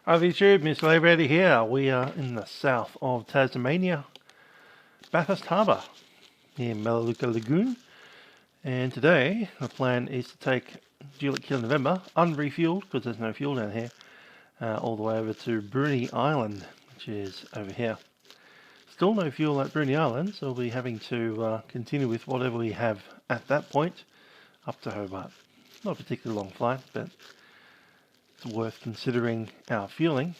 Hi YouTube, Mr. Livery here. We are in the south of Tasmania, Bathurst Harbour, near Melaleuca Lagoon. And today, the plan is to take Juliet Kilo November, unrefueled, because there's no fuel down here, all the way over to Bruny Island, which is over here. Still no fuel at Bruny Island, so we'll be having to continue with whatever we have at that point, up to Hobart. Not a particularly long flight, but it's worth considering our fueling.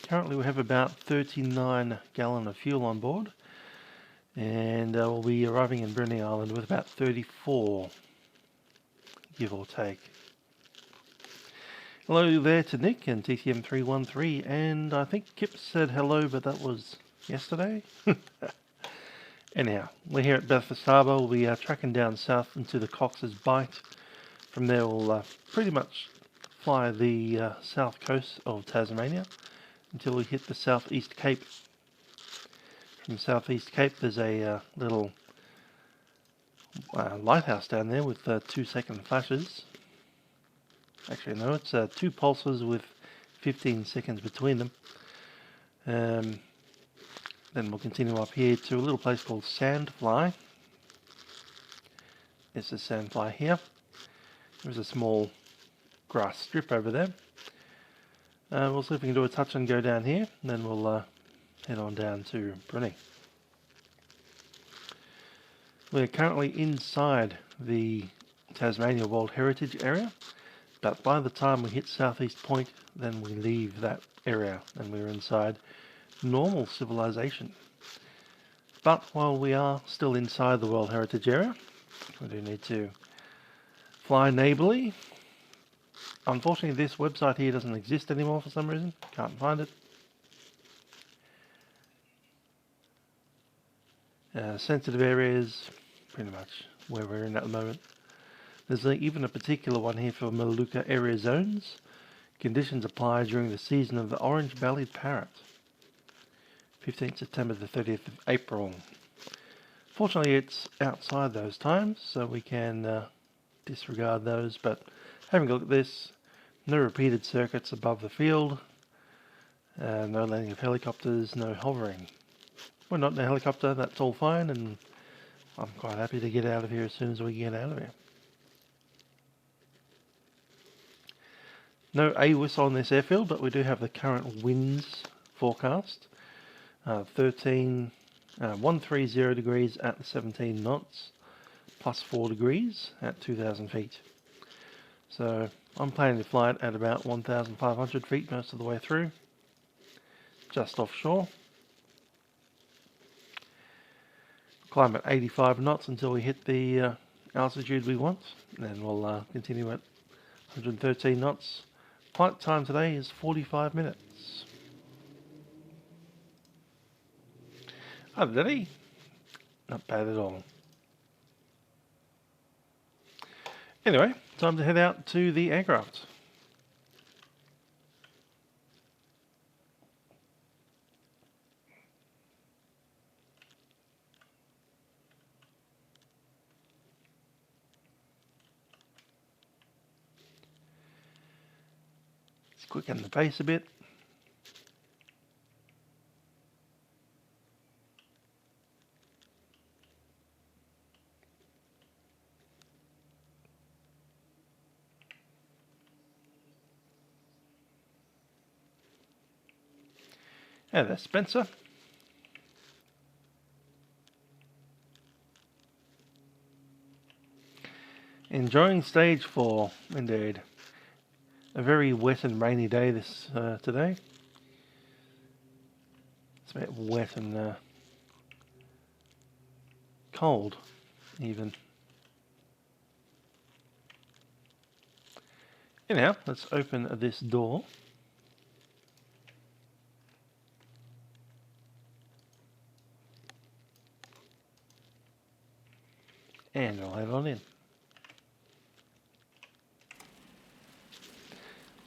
Currently we have about 39 gallon of fuel on board, and we'll be arriving in Bruny Island with about 34, give or take. Hello there to Nick and TTM313, and I think Kip said hello, but that was yesterday. Anyhow, we're here at Bathurst Harbour. We'll be tracking down south into the Cox's Bight. From there we'll pretty much fly the south coast of Tasmania until we hit the southeast cape. From Southeast Cape there's a little lighthouse down there with 2-second flashes. Actually no, it's 2 pulses with 15 seconds between them. Then we'll continue up here to a little place called Sandfly. This is Sandfly here. There's a small grass strip over there. We'll see if we can do a touch and go down here, and then we'll head on down to Bruny. We're currently inside the Tasmania World Heritage Area, but by the time we hit Southeast Point, then we leave that area and we're inside normal civilization. But while we are still inside the World Heritage Area, we do need to fly neighbourly. Unfortunately, this website here doesn't exist anymore for some reason. Can't find it. Sensitive areas, pretty much where we're in at the moment. There's even a particular one here for Melaleuca area zones. Conditions apply during the season of the orange-bellied parrot, 15th September to 30th of April. Fortunately, it's outside those times, so we can disregard those, but having a look at this, no repeated circuits above the field, no landing of helicopters, no hovering. We're not in a helicopter, that's all fine, and I'm quite happy to get out of here as soon as we get out of here. No AWIS on this airfield, but we do have the current winds forecast. 130 degrees at 17 knots, plus 4 degrees at 2,000 feet. So I'm planning to fly it at about 1,500 feet most of the way through, just offshore. Climb at 85 knots until we hit the altitude we want, and then we'll continue at 113 knots. Flight time today is 45 minutes. Hi, Daddy. Not bad at all. Anyway, time to head out to the aircraft. Let's quicken the pace a bit. And there's Spencer. Enjoying stage 4, indeed. A very wet and rainy day this today. It's a bit wet and cold, even. Anyhow, let's open this door. And we'll head on in.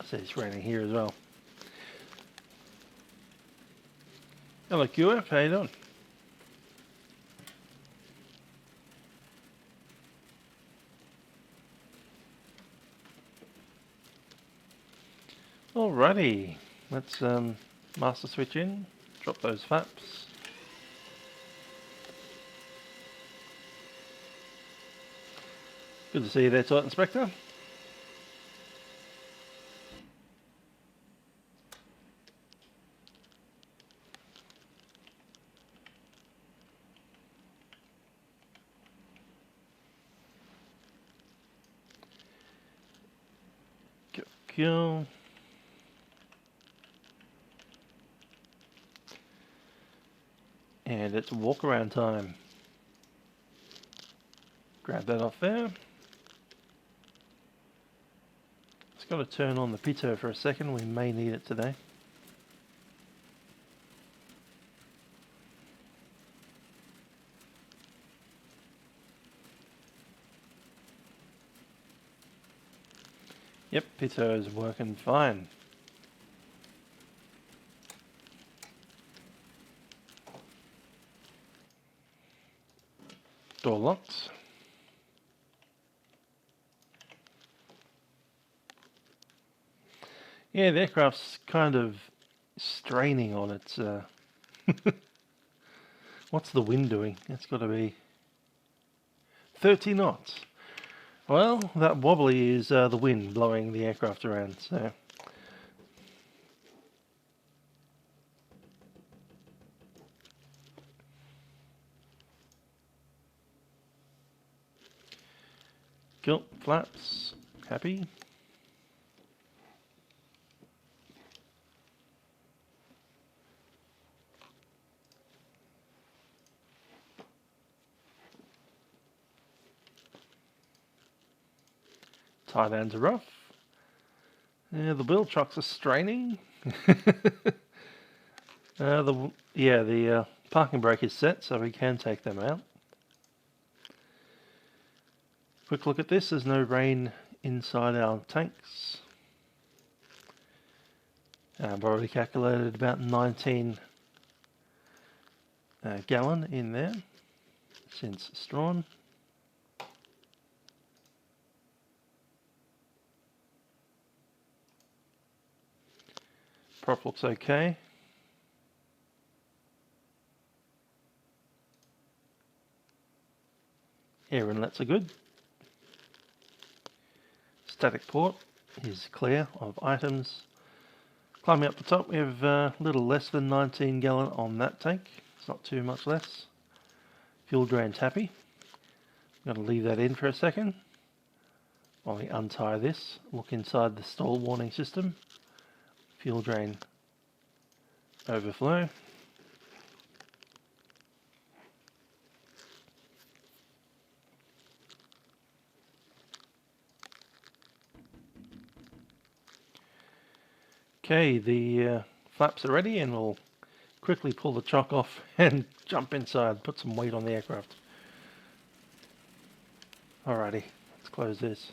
I see it's raining here as well. Hello QF, how you doing? Alrighty. let's master switch in, drop those flaps. Good to see you there, Tight Inspector. Kill. And it's walk around time. Grab that off there. Just got to turn on the pitot for a second, we may need it today. Yep, pitot is working fine. Door locks. Yeah, the aircraft's kind of straining on its... What's the wind doing? It's got to be 30 knots. Well, that wobbly is the wind blowing the aircraft around, so... Cool, flaps, happy. Tie downs are rough. Yeah, the wheel chocks are straining. The parking brake is set, so we can take them out. Quick look at this, there's no rain inside our tanks. I've already calculated about 19 gallon in there since Strahan. Prop looks okay. Air inlets are good. Static port is clear of items. Climbing up the top, we have a little less than 19 gallon on that tank. It's not too much less. Fuel drain's happy. I'm going to leave that in for a second while we untie this. Look inside the stall warning system. Fuel drain overflow. Okay, the flaps are ready and we'll quickly pull the chock off and jump inside, put some weight on the aircraft. Alrighty, let's close this.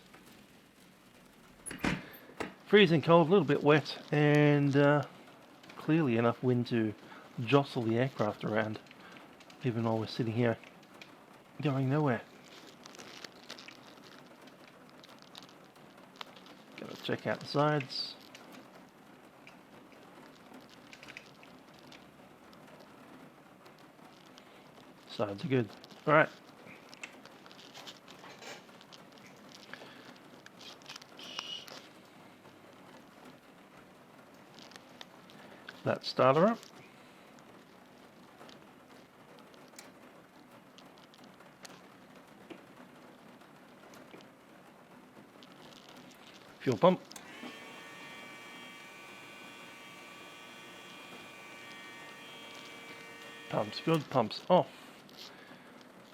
Freezing cold, a little bit wet, and clearly enough wind to jostle the aircraft around, even while we're sitting here going nowhere. Gotta check out the sides. Sides are good. Alright. That starter up. Fuel pump. Pump's good, pump's off.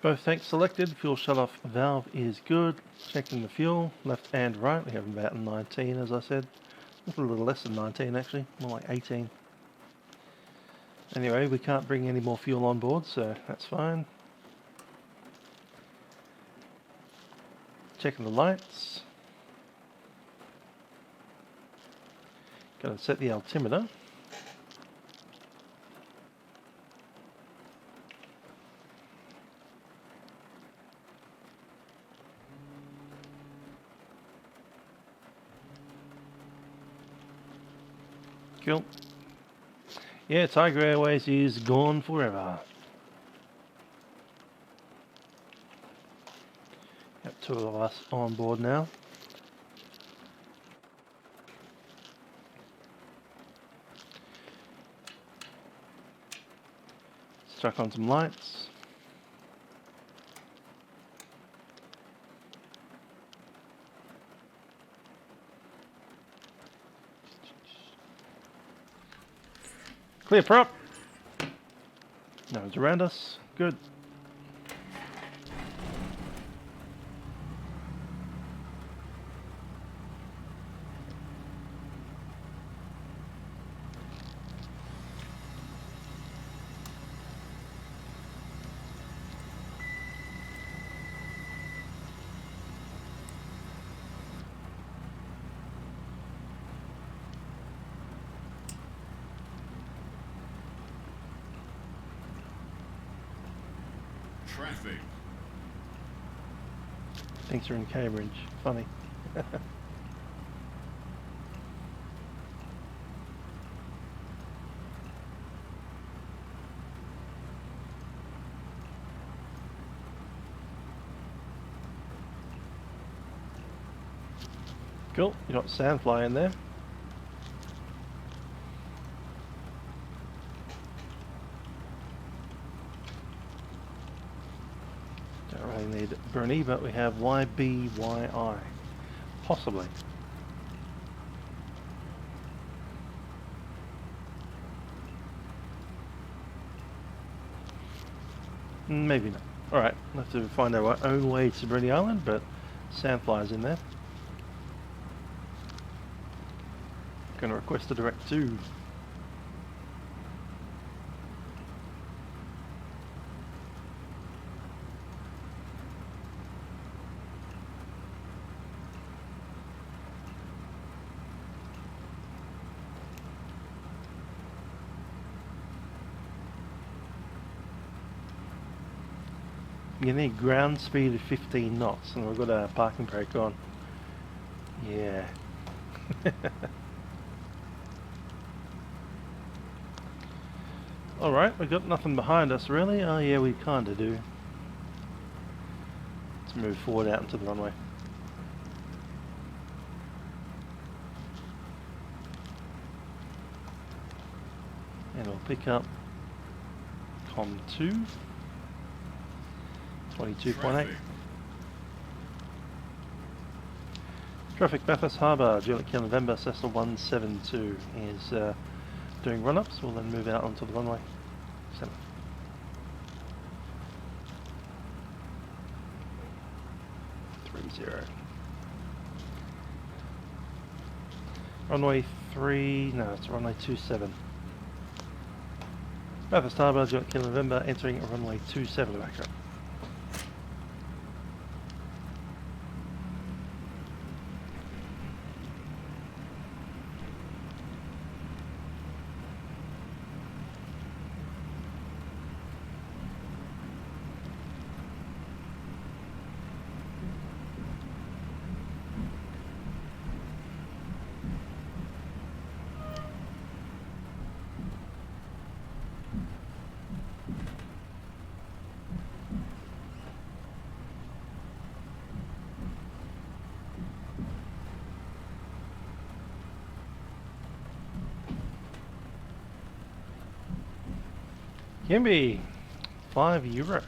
Both tanks selected, fuel shut-off valve is good. Checking the fuel, left and right, we have about 19 as I said. A little less than 19 actually, more like 18. Anyway, we can't bring any more fuel on board, so that's fine. Checking the lights. Going to set the altimeter. Cool. Yeah, Tiger Airways is gone forever. Got 2 of us on board now. Struck on some lights. Clear prop. No one's around us. Good. Traffic. Thinks we're in Cambridge. Funny. Cool. You got Sandfly in there. Need Bruny, but we have YBYI, possibly. Maybe not. Alright, we'll have to find our own way to Bruny Island, but Sandfly's in there. Gonna request a direct to. You need ground speed of 15 knots, and we've got our parking brake on. Yeah. Alright, we've got nothing behind us really. Oh yeah, we kinda do. Let's move forward out into the runway. And we'll pick up COM 2. 22.8. Traffic Bathurst Harbour, Juliet Kill November, Cessna 172 is doing run-ups. We'll then move out onto the runway. 30. Runway 3, no, it's runway 27. Bathurst Harbour, Juliet Kill November, entering runway 27 back up. Kimby, €5.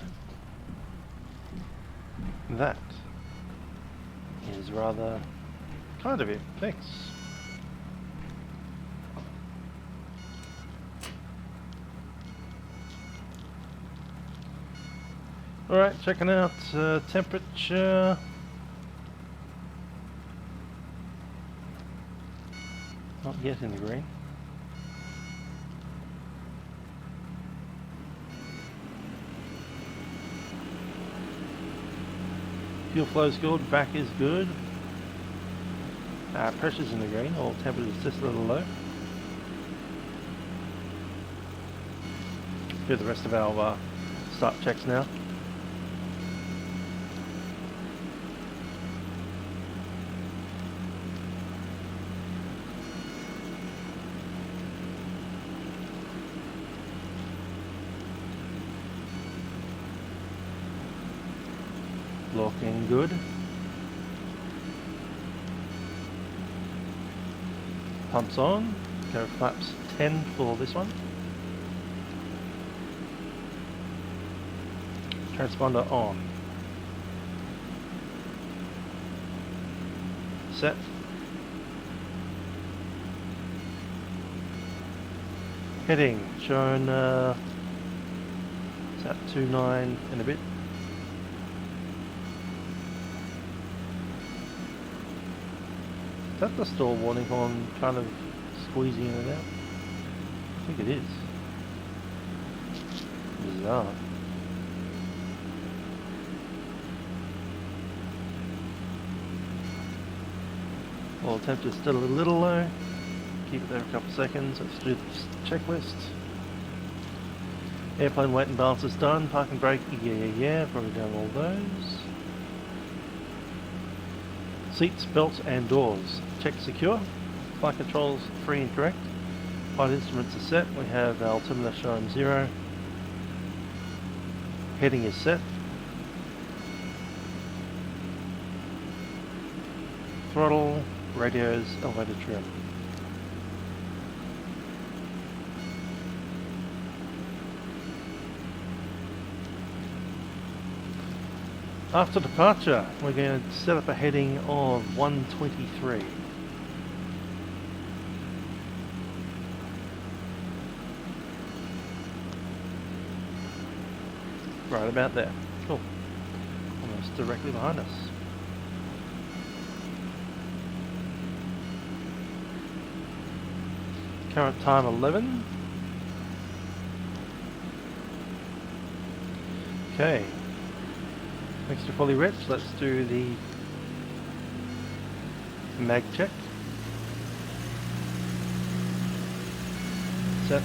That is rather kind of it. Thanks. Alright, checking out temperature. Not yet in the green. Fuel flow's good, back is good. Pressure's in the green, all temperature's just a little low. Do the rest of our start checks now. Looking good. Pumps on. Go flaps 10 for this one. Transponder on. Set. Heading shown it's at 29 and a bit. Is that the stall warning horn kind of squeezing in and out? I think it is. Bizarre. Well, temperature still a little low. Keep it there a couple of seconds. Let's do the checklist. Airplane weight and balance is done. Parking brake, yeah. Probably done all those. Seats, belts and doors. Check secure. Flight controls, free and correct. Flight instruments are set. We have our altimeter showing 0. Heading is set. Throttle, radios, elevator trim. After departure, we're going to set up a heading of 123. Right about there. Cool. Almost directly behind us. Current time 11. Okay. Next to fully rich, let's do the mag check. Set.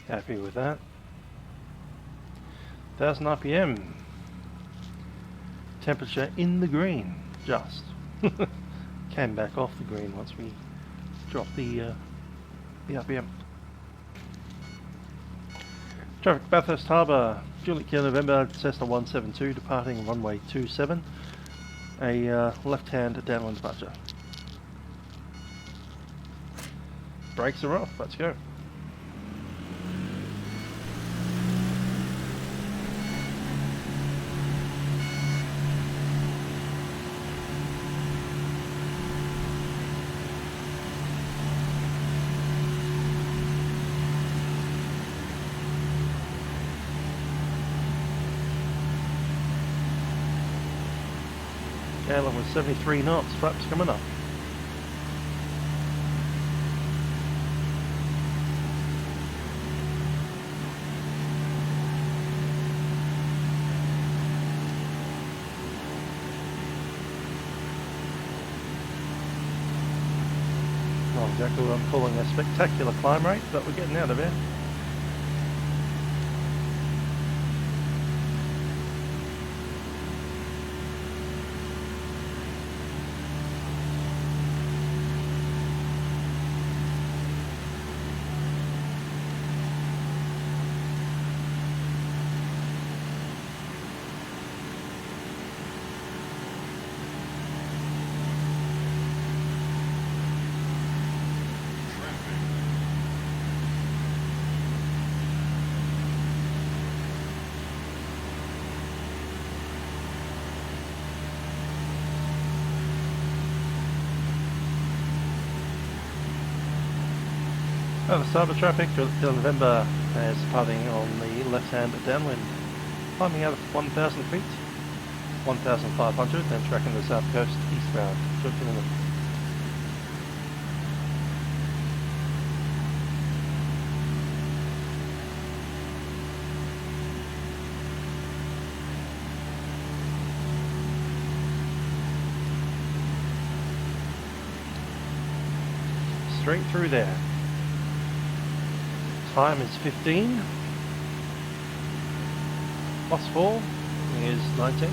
Happy with that. 1000 RPM. Temperature in the green, just. Came back off the green once we dropped the RPM. Traffic Bathurst Harbour, Juliet Kilo November, Cessna 172, departing runway 27. A left-hand downwind departure. Brakes are off, let's go. Gale with 73 knots, flaps coming up. Not exactly what I'm calling a spectacular climb rate, but we're getting out of here. The Harbour traffic till November is departing on the left-hand downwind, climbing out of 1,000 feet, 1,500, then tracking the south coast eastbound. Straight through there. Time is 15. Plus 4 is 19.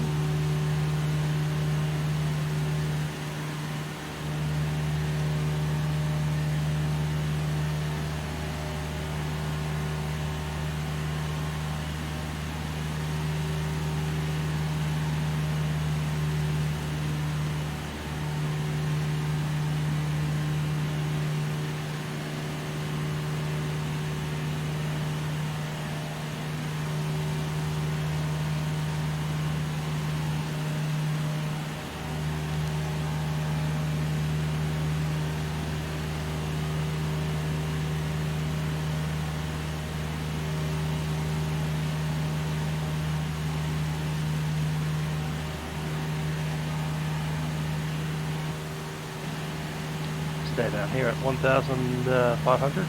Stay down here at 1,500.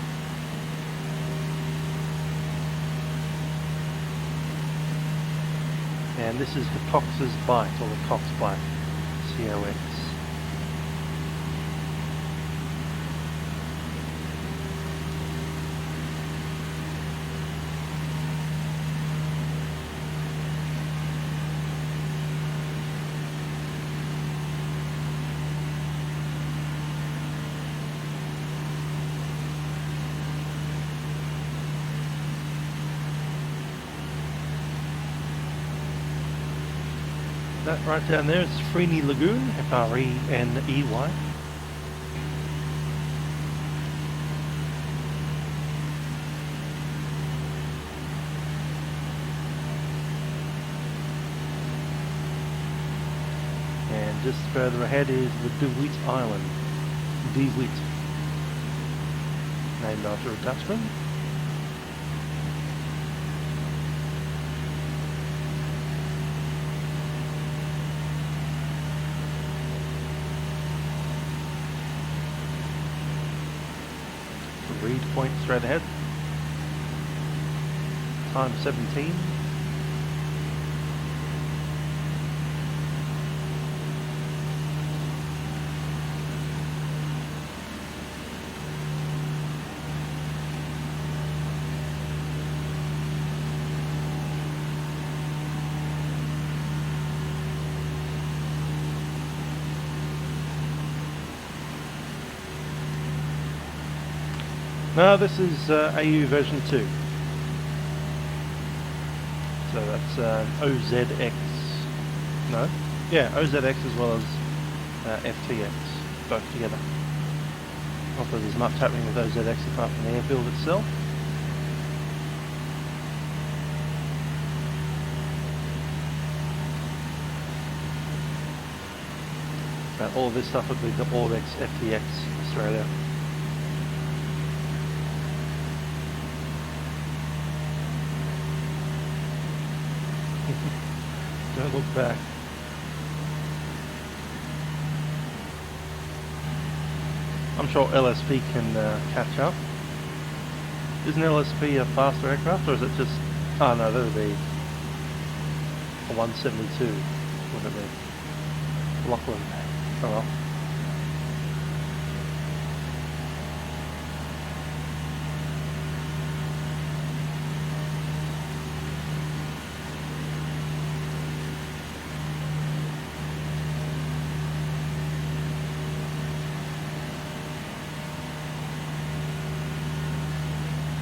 And this is the Cox's Bite, or the Cox Bite, COX. That right down there is Freeney Lagoon, F-R-E-N-E-Y. And just further ahead is the DeWitt Island. DeWitt. Named after a Dutchman. Reed Point straight ahead. Time 17. No, this is AU version 2. So that's OZX. No? Yeah, OZX as well as FTX, both together. Not that there's much happening with OZX apart from the airfield itself. But all this stuff would be the Orbx FTX Australia. Don't look back. I'm sure LSP can catch up. Isn't LSP a faster aircraft, or is it just... Oh no, that would be a 172, wouldn't it be? Lachlan. Oh well.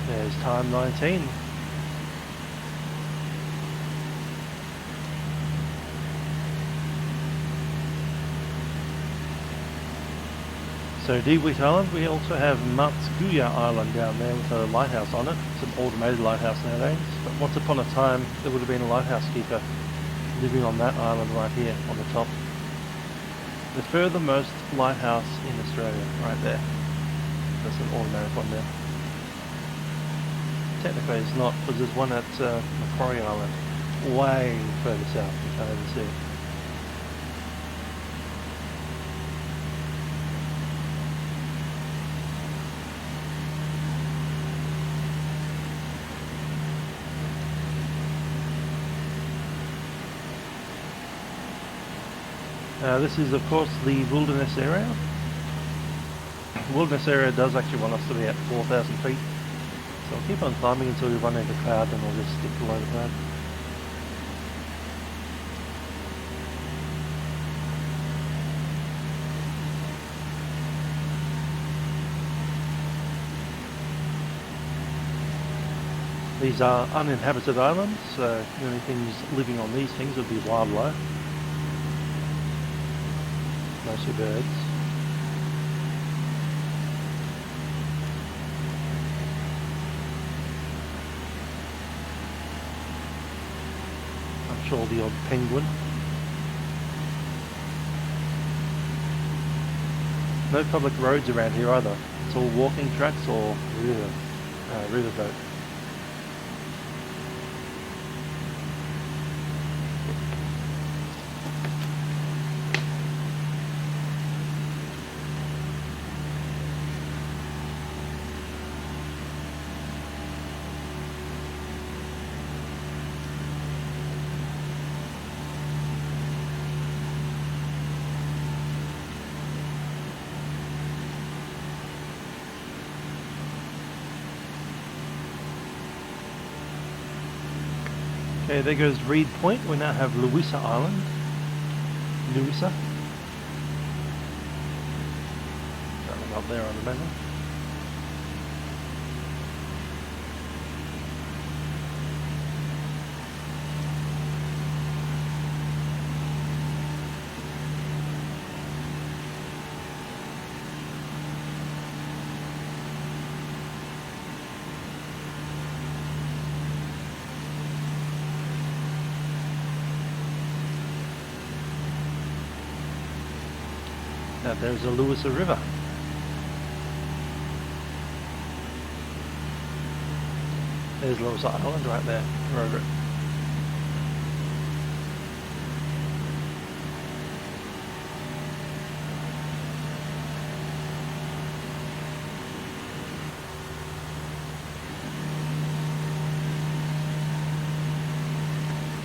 There's time 19. So DeWitt Island, we also have Matsguya Island down there with a lighthouse on it. It's an automated lighthouse nowadays, but once upon a time there would have been a lighthouse keeper living on that island right here on the top. The furthermost lighthouse in Australia, right there. That's an automatic one there. Technically it's not, because there's one at Macquarie Island, way further south, you can't even see it. This is of course the wilderness area. The wilderness area does actually want us to be at 4,000 feet. So I'll keep on climbing until we run into cloud, and I'll just stick below the cloud. These are uninhabited islands, so the only things living on these things would be wildlife. Mostly birds. I'm sure the odd penguin. No public roads around here either. It's all walking tracks or riverboat. Okay, there goes Reed Point. We now have Louisa Island. Louisa. Something up there on the menu. Now there's the Louisa River. There's Louisa Island right there. We're over it.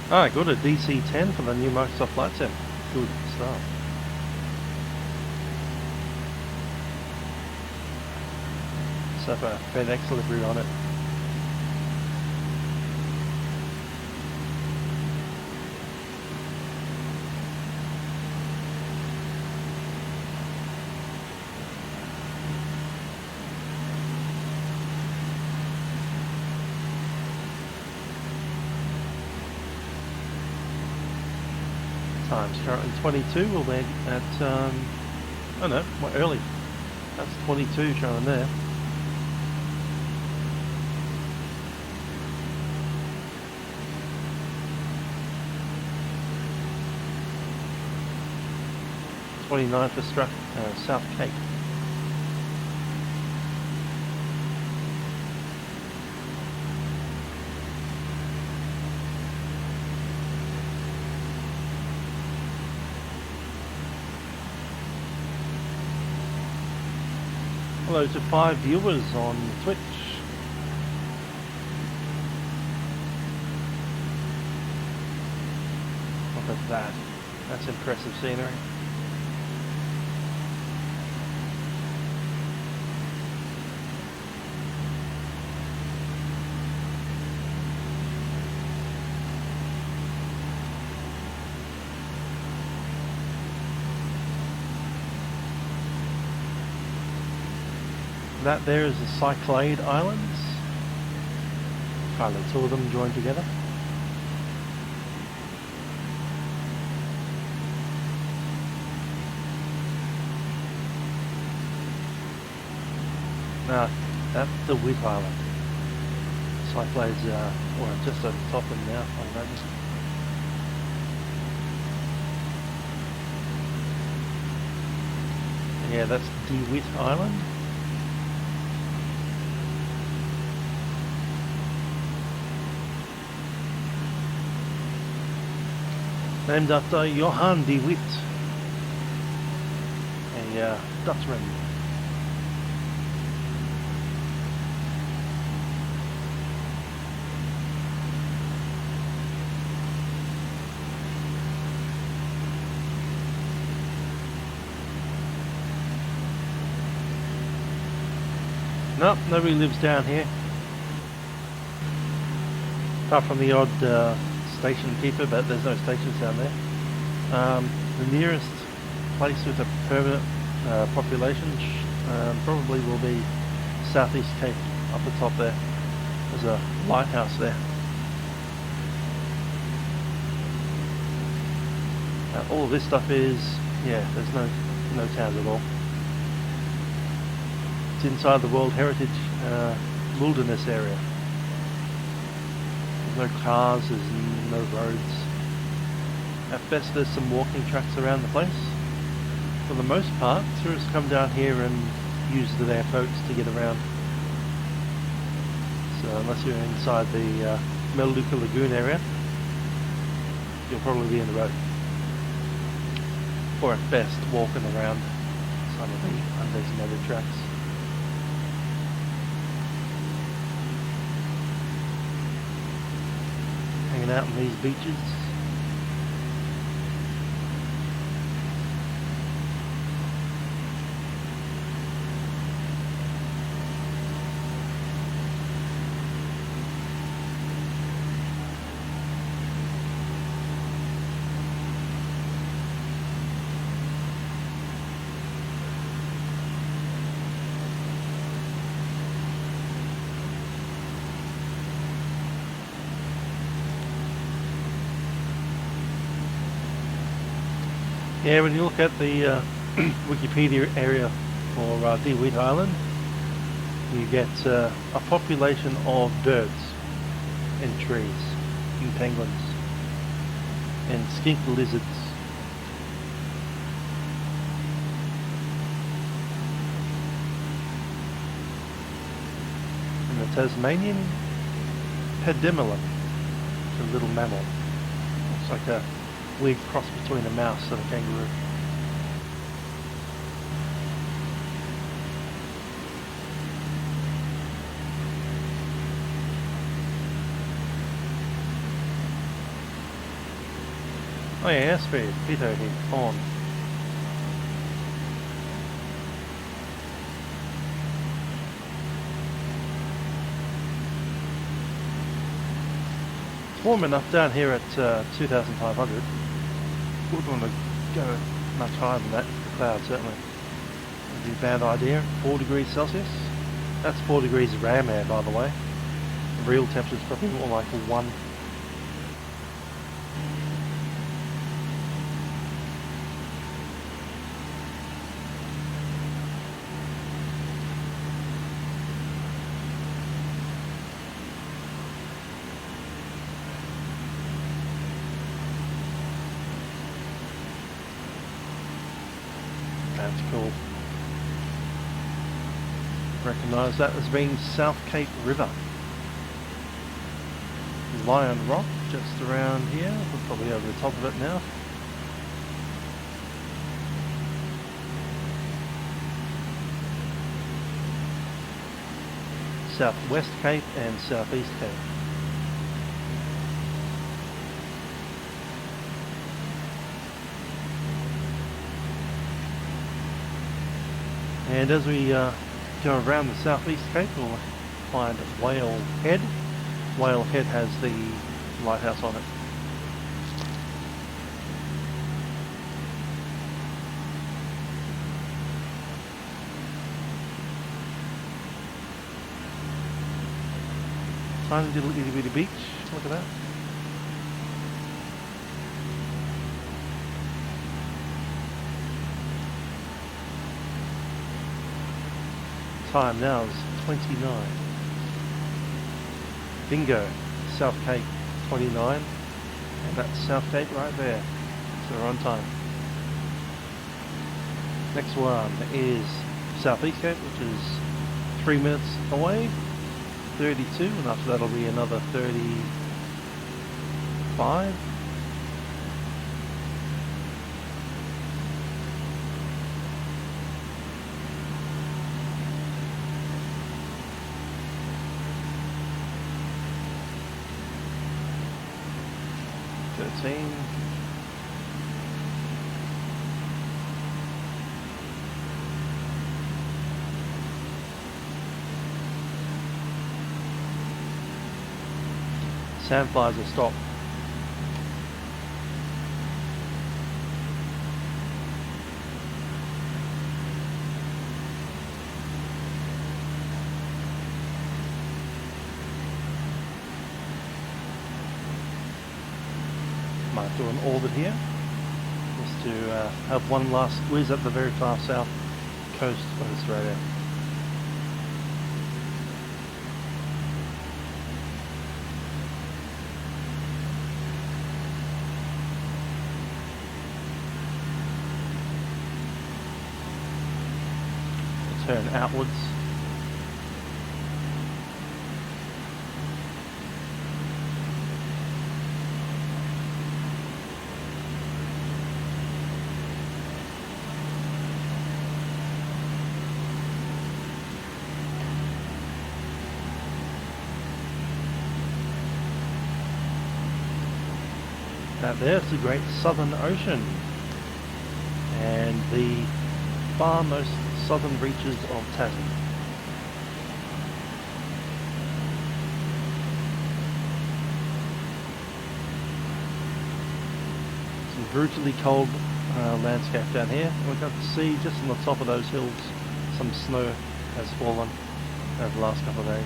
I got a DC-10 for the new Microsoft Flight Sim. Good stuff. Let's have a FedEx livery on it. Time's currently 22. We'll be at, oh no, more early. That's 22 showing there. For South Cape. Hello to 5 viewers on Twitch. Look at that. That's impressive scenery. That there is the Cyclade Islands. Kind of two of them joined together. Now, that's the Whit Island. Cyclade's, well, just at the top of them now, I imagine. Yeah, that's DeWitt Island. Named after Johann de Witt, a Dutchman. Nope, nobody lives down here. apart from the odd station keeper, but there's no stations down there. The nearest place with a permanent population probably will be Southeast Cape up the top there. There's a lighthouse there. All of this stuff is, there's no towns at all. It's inside the World Heritage Wilderness area. There's no cars, there's no roads. At best there's some walking tracks around the place. For the most part, tourists come down here and use their boats to get around. So unless you're inside the Melaleuca Lagoon area, you'll probably be in the road. Or at best, walking around some of the undesignated tracks. Hanging out on these beaches. Yeah, when you look at the Wikipedia area for Deweed Island, you get a population of birds and trees and penguins and skink lizards. And the Tasmanian pedimilum, it's a little mammal. Looks like a weird cross between a mouse and a kangaroo. Oh yeah, airspeed, Vito here, on. It's warm enough down here at 2,500. Wouldn't want to go much higher than that, the clouds certainly. Would be a bad idea. 4 degrees Celsius. That's 4 degrees ram air, by the way. The real temperature is probably more like 1. That's cool. Recognise that as being South Cape River. Lion Rock just around here. We're probably over the top of it now. Southwest Cape and Southeast Cape. And as we go around the Southeast Cape, we'll find Whale Head. Whale Head has the lighthouse on it. Tiny little itty bitty beach, look at that. Time now is 29. Bingo, South Cape 29, and that's South Cape right there, so we're on time. Next one is Southeast Cape, which is 3 minutes away, 32, and after that'll be another 35. Sandflies will stop. Might do an orbit here, just to have one last squeeze at the very far south coast of Australia. Turn outwards. Now there's the Great Southern Ocean and the far most southern reaches of Tasman. Some brutally cold landscape down here. We've got to see just on the top of those hills some snow has fallen over the last couple of days.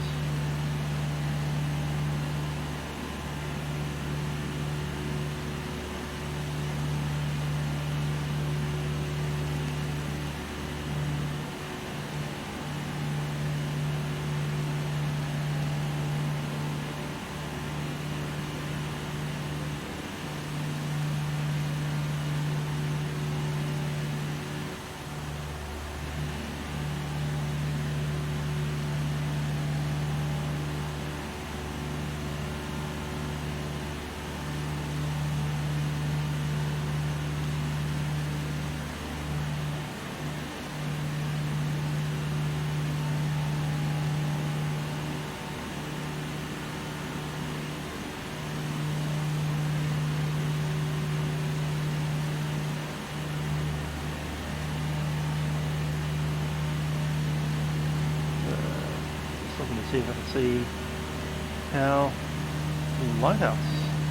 See if I can see how the lighthouse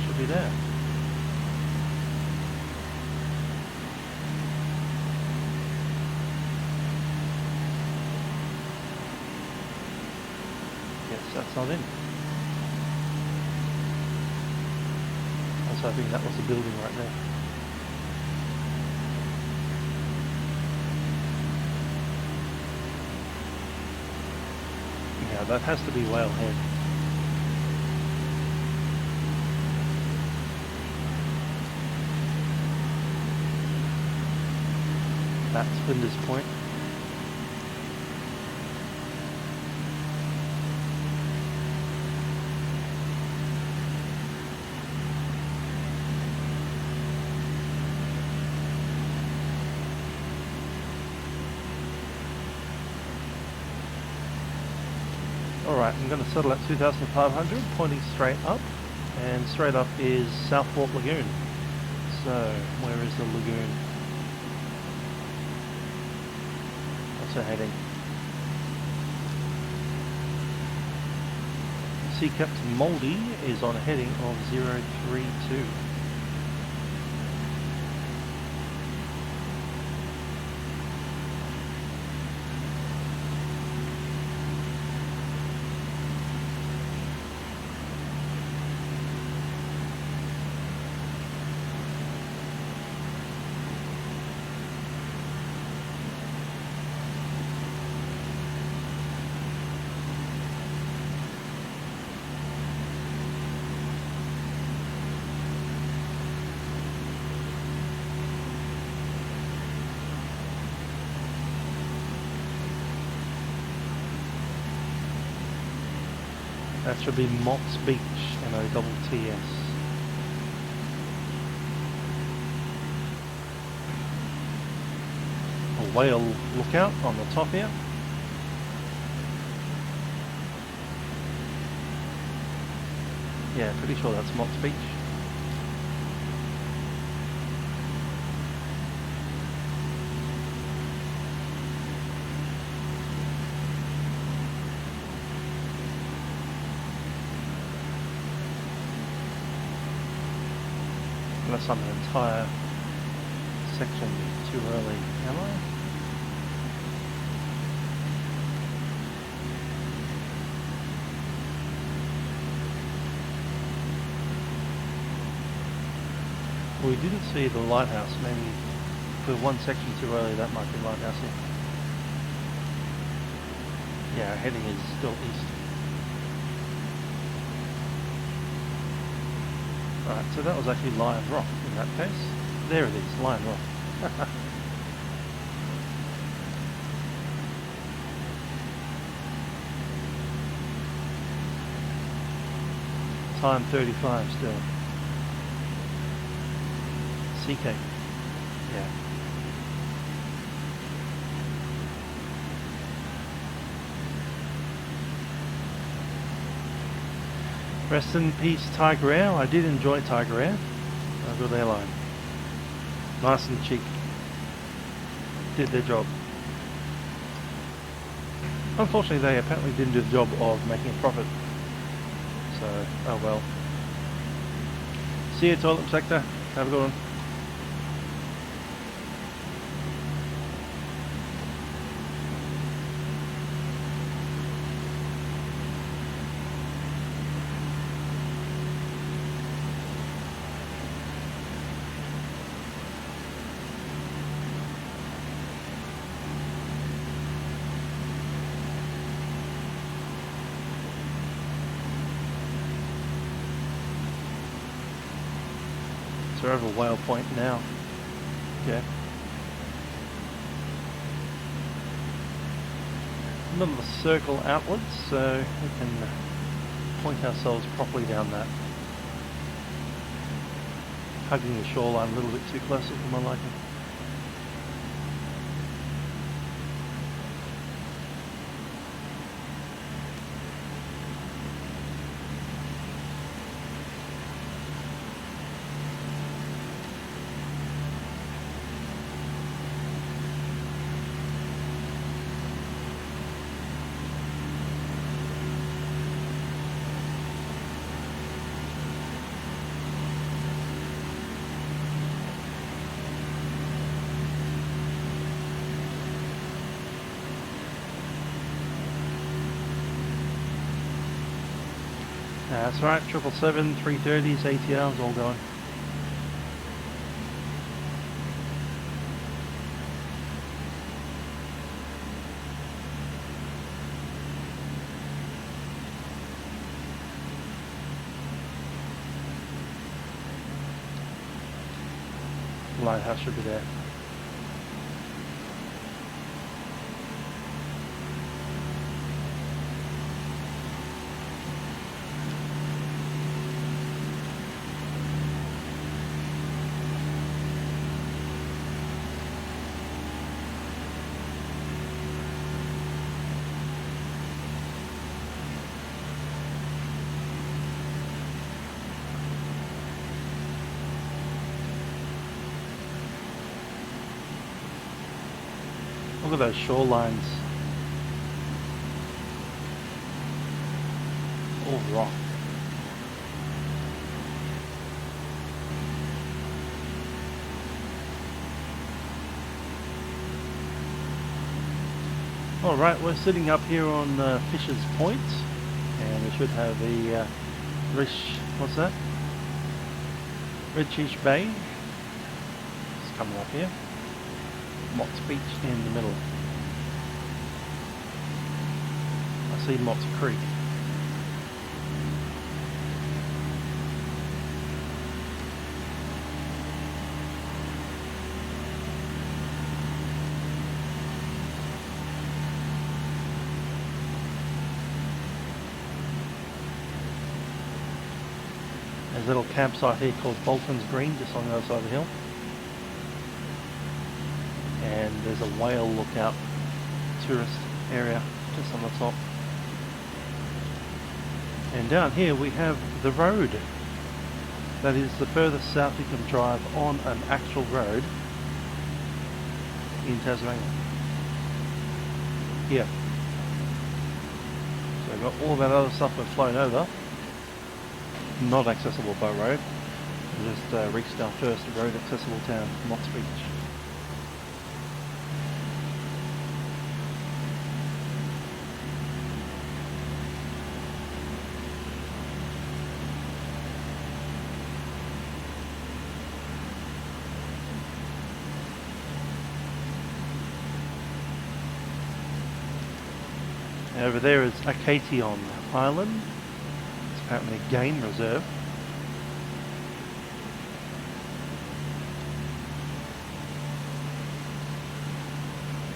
should be there. Yes, that's not in. I was hoping that was the building right there. Yeah, that has to be Whalehead. That's Flinders Point. Alright, I'm going to settle at 2,500, pointing straight up, and straight up is Southport Lagoon. So, where is the lagoon? What's the heading? Sea Captain Mouldy is on a heading of 032. That should be Mott's Beach, MOTTS. A whale lookout on the top here. Yeah, pretty sure that's Mott's Beach. to sum an entire section too early, am I? We didn't see the lighthouse. Maybe for one section too early, that might be lighthousing. Yeah, our heading is still east. Right, so that was actually Lion Rock in that case. There it is, Lion Rock. Time 35 still. CK. Yeah. Rest in peace, Tiger Air. I did enjoy Tiger Air. A good airline. Nice and cheap. Did their job. Unfortunately, they apparently didn't do the job of making a profit. So, oh well. See you, toilet sector. Have a good one. So we're over Whale Point now. Yeah. Middle of the circle outwards, so we can point ourselves properly down that. Hugging the shoreline a little bit too closely for my liking. That's right, 777, 330s, ATRs all going. Lighthouse should be there. Look at those shorelines. All rock. Alright, we're sitting up here on Fisher's Point, and we should have the what's that? Redfish Bay. It's coming up here. Mott's Beach in the middle. I see Mott's Creek. There's a little campsite here called Bolton's Green, just on the other side of the hill. And there's a whale lookout tourist area just on the top. And down here we have the road. That is the furthest south you can drive on an actual road in Tasmania. Here. So we've got all that other stuff we've flown over, not accessible by road. We just reached our first road accessible town, Mott's Beach. Over there is Acquitaion Island. It's apparently a game reserve.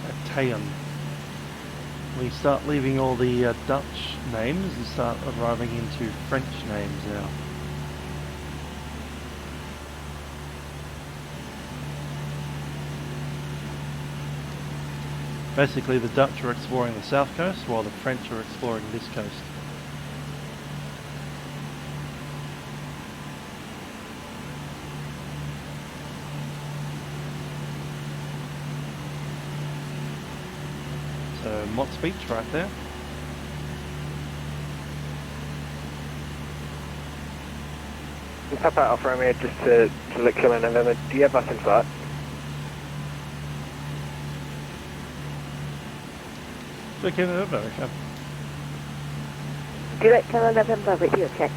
Acquitaion. We start leaving all the Dutch names and start arriving into French names now. Basically, the Dutch are exploring the south coast while the French are exploring this coast. So, Mott's Beach right there. Papa Alfa Romeo just to look Kilo November. Do you have us in flight? Okay, okay. Direct Kilo November radio check.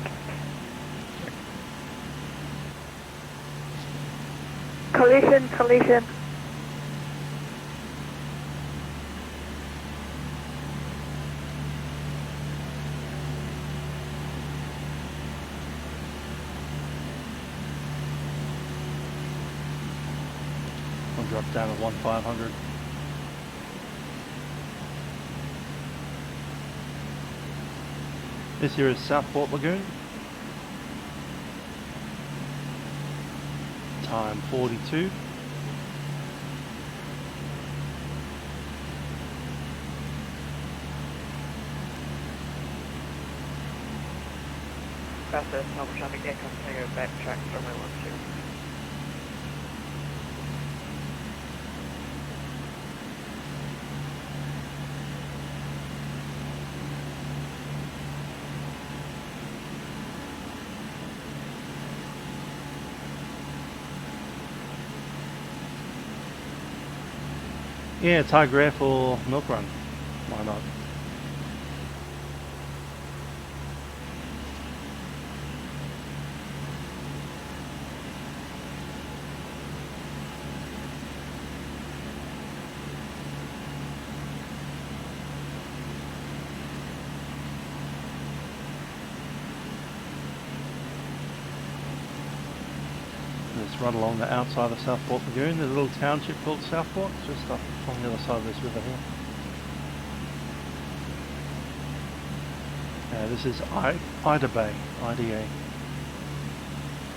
Collision, collision. I'll drop down to 1500. This here is Southport Lagoon. Time 42. Bathurst, Harbour traffic, aircraft tango, backtrack, runway 12. Yeah, Tiger Air for Milk Run. Why not? Let's run along the outside of Southport Lagoon. There's a little township called Southport, just up on the other side of this river here. This is Ida Bay, IDA.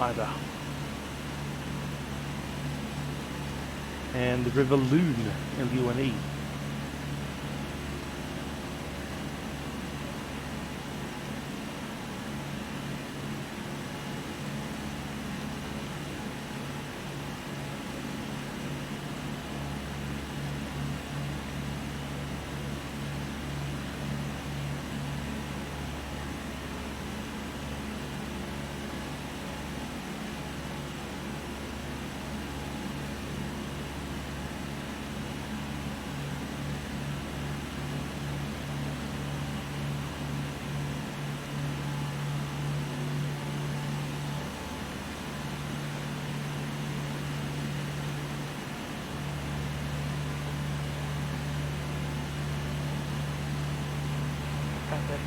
Ida. And the River Lune, Lune.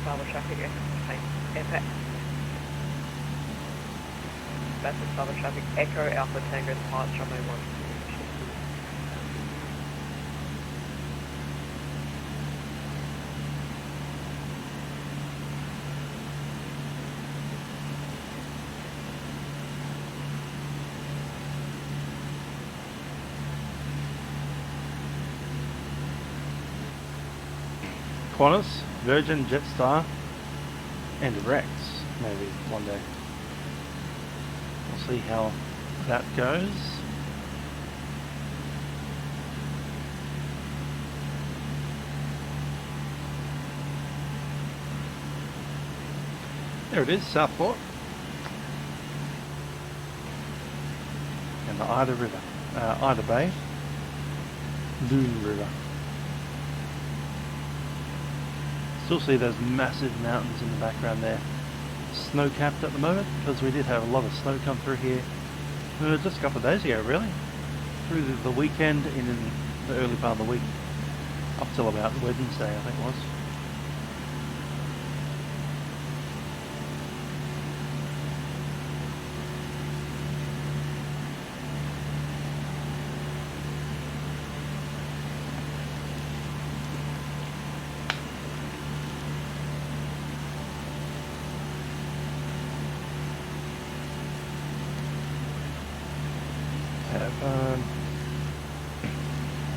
Harbour traffic, impact. Bathurst Harbour traffic, Echo Alpha Tango, departs runway 12. Qantas, Virgin, Jetstar, and Rex, maybe one day. We'll see how that goes. There it is, Southport. the Ida River, Ida Bay, Loon River. Still see those massive mountains in the background there. Snow-capped at the moment because we did have a lot of snow come through here just a couple of days ago, really. Through the weekend and in the early part of the week, up till about Wednesday, I think it was.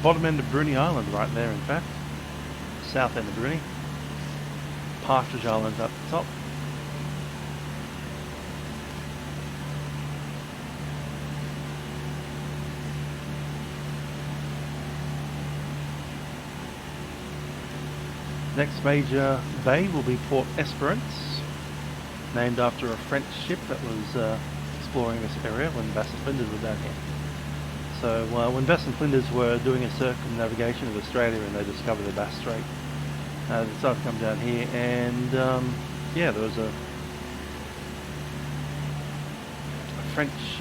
Bottom end of Bruny Island right there, in fact. South end of Bruny. Partridge Island up the top. Next major bay will be Port Esperance, named after a French ship that was exploring this area when Bass and Flinders were down here. So when Bass and Flinders were doing a circumnavigation of Australia and they discovered the Bass Strait, they decided to come down here, and yeah, there was a French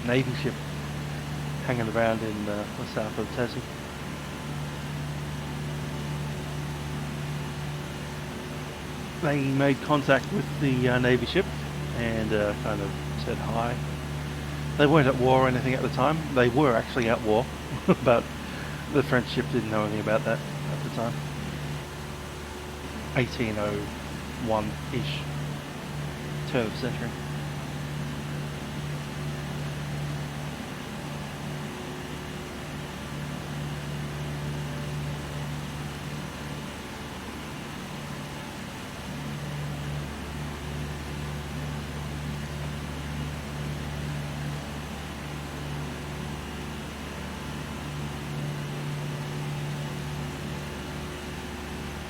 Navy ship hanging around in the south of Tassie. They made contact with the Navy ship and kind of said hi. They weren't at war or anything at the time. They were actually at war, but the French ship didn't know anything about that at the time. 1801-ish, turn of the century.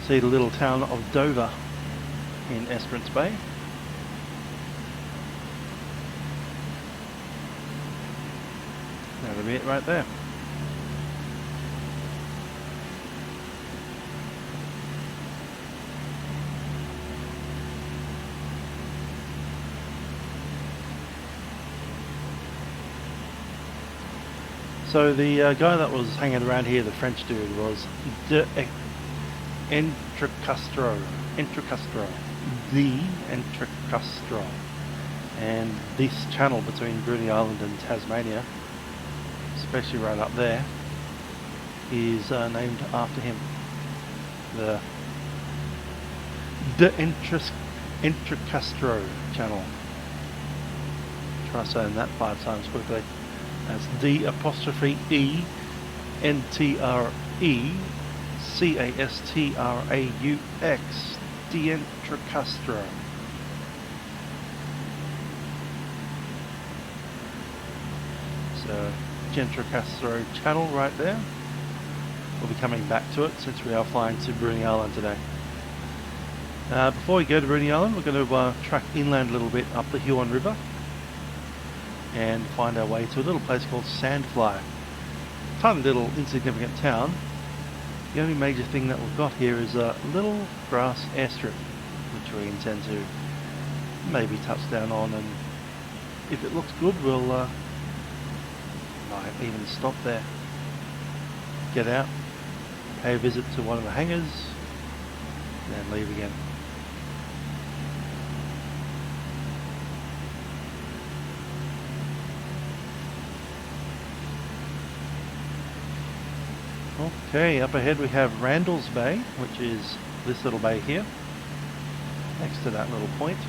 See the little town of Dover in Esperance Bay. That'll be it right there. So the guy that was hanging around here, the French dude, was Entrecastro, and this channel between Bruny Island and Tasmania, especially right up there, is named after him. The Entrecastro channel. Try saying that 5 times quickly. That's D'(E) NTRE CASTRAUX, D'Entrecastro. So, D'Entrecastro channel right there. We'll be coming back to it since we are flying to Bruny Island today. Before we go to Bruny Island, we're going to track inland a little bit up the Huon River and find our way to a little place called Sandfly. Tiny little insignificant town. The only major thing that we've got here is a little grass airstrip, which we intend to maybe touch down on, and if it looks good, we'll might even stop there, get out, pay a visit to one of the hangars, and then leave again. Okay, up ahead we have Randall's Bay, which is this little bay here, next to that little point,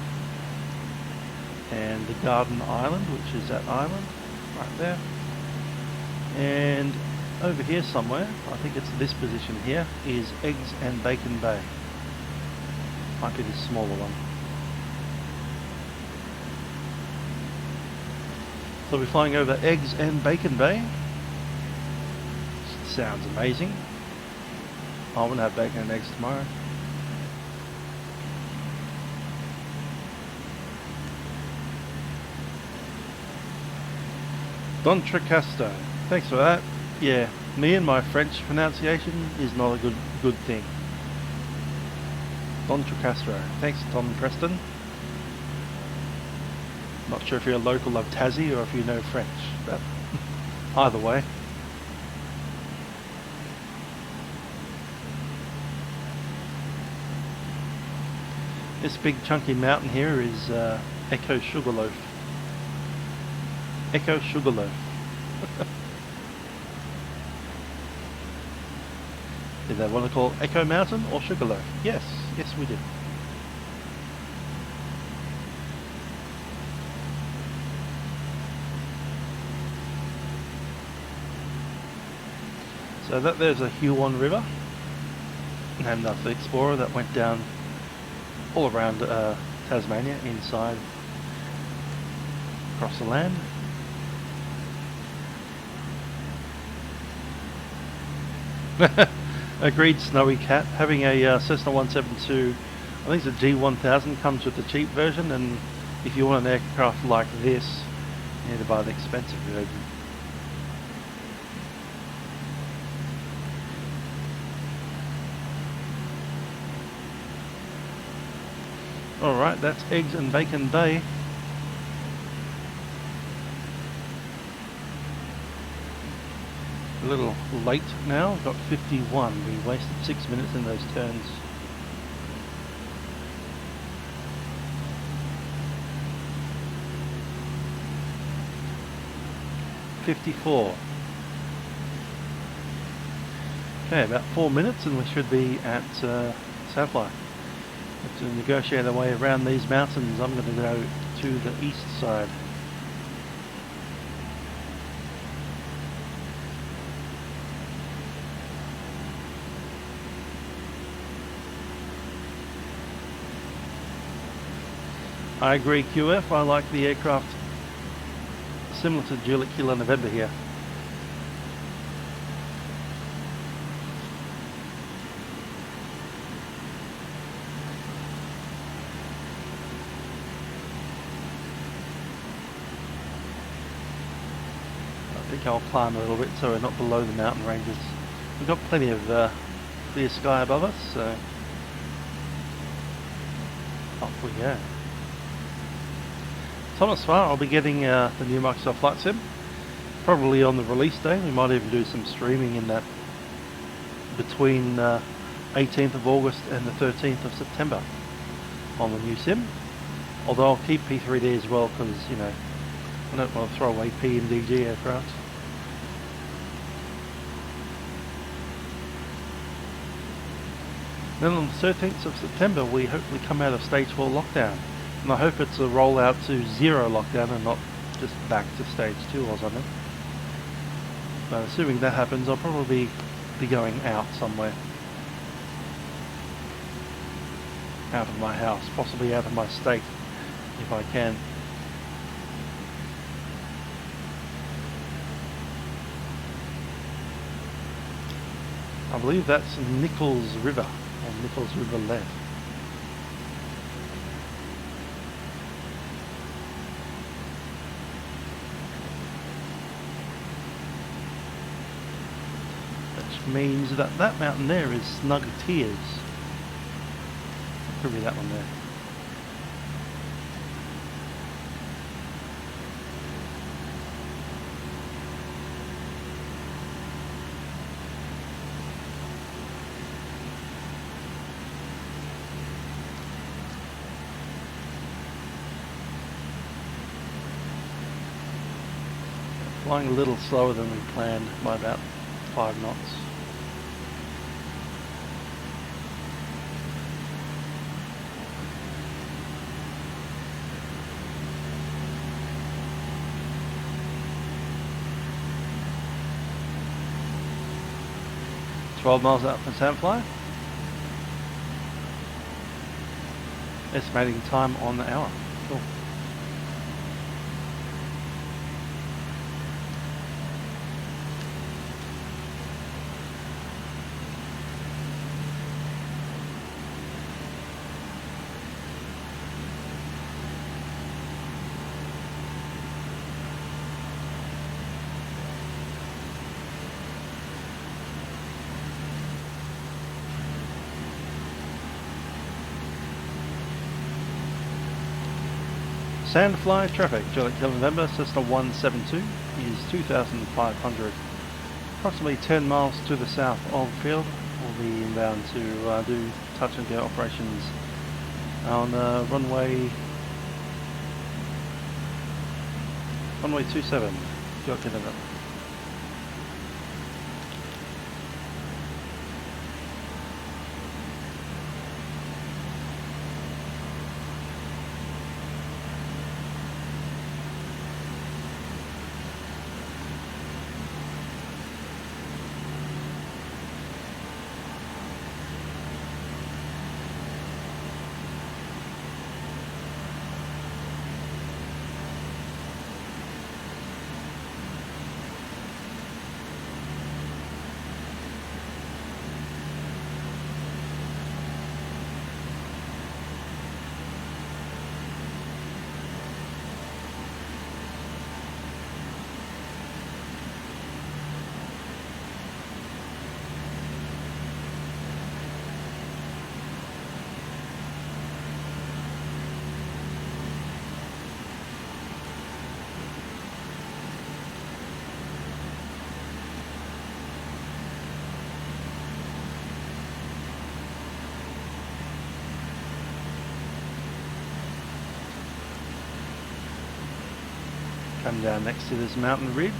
and the Garden Island, which is that island right there, and over here somewhere, I think it's this position here, is Eggs and Bacon Bay. Might be the smaller one. So we're flying over Eggs and Bacon Bay. Sounds amazing. I'm gonna have bacon and eggs tomorrow. Dontricasto. Thanks for that. Yeah, me and my French pronunciation is not a good thing. Dontricastro. Thanks, Tom Preston. Not sure if you're a local of Tassie or if you know French, but either way. This big chunky mountain here is Echo Sugarloaf. Echo Sugarloaf. Did they want to call Echo Mountain or Sugarloaf? Yes, yes we did. So there's a Huon River, named after the explorer that went down all around Tasmania, inside, across the land. Agreed, Snowy Cat. Having a Cessna 172, I think it's a G1000, comes with the cheap version, and if you want an aircraft like this, you need to buy the expensive version. Alright, that's Eggs and Bacon Bay. A little late now, got 51. We wasted 6 minutes in those turns. $54. Okay, about 4 minutes and we should be at Sandfly. To negotiate our way around these mountains, I'm going to go to the east side. I agree, QF. I like the aircraft similar to Juliet Kilo November here. I think I'll climb a little bit so we're not below the mountain ranges. We've got plenty of clear sky above us, so off we go. Thomas Far, I'll be getting the new Microsoft Flight Sim probably on the release day. We might even do some streaming in that between 18th of August and the 13th of September on the new sim. Although I'll keep P3D as well because, you know, I don't want to throw away P and DG aircraft. Then on the 13th of September we hopefully come out of stage 4 lockdown. And I hope it's a rollout to 0 lockdown and not just back to stage 2 or something. But assuming that happens, I'll probably be going out somewhere. Out of my house, possibly out of my state, if I can. I believe that's Nichols River, or Nichols River left. Means that that mountain there is Snug Tears. Could be that one there. Flying a little slower than we planned by about 5 knots. $12 miles out from Sandfly. Estimating time on the hour. Cool. Sandfly traffic, Juliet Kilo November, Cessna 172 is 2,500. Approximately 10 miles to the south of the field. We'll be inbound to do touch and go operations on runway 27, Juliet Kilo November. Come down next to this mountain ridge.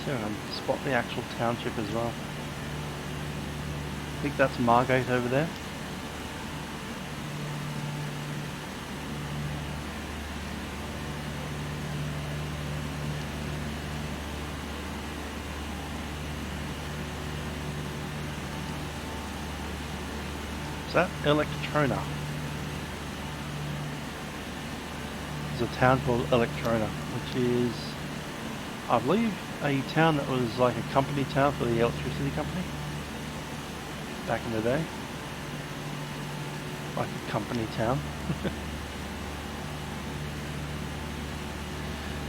So I can spot the actual township as well. I think that's Margate over there. Is that Electrona? There's a town called Electrona, which is, I believe, a town that was like a company town for the electricity company back in the day. Like a company town.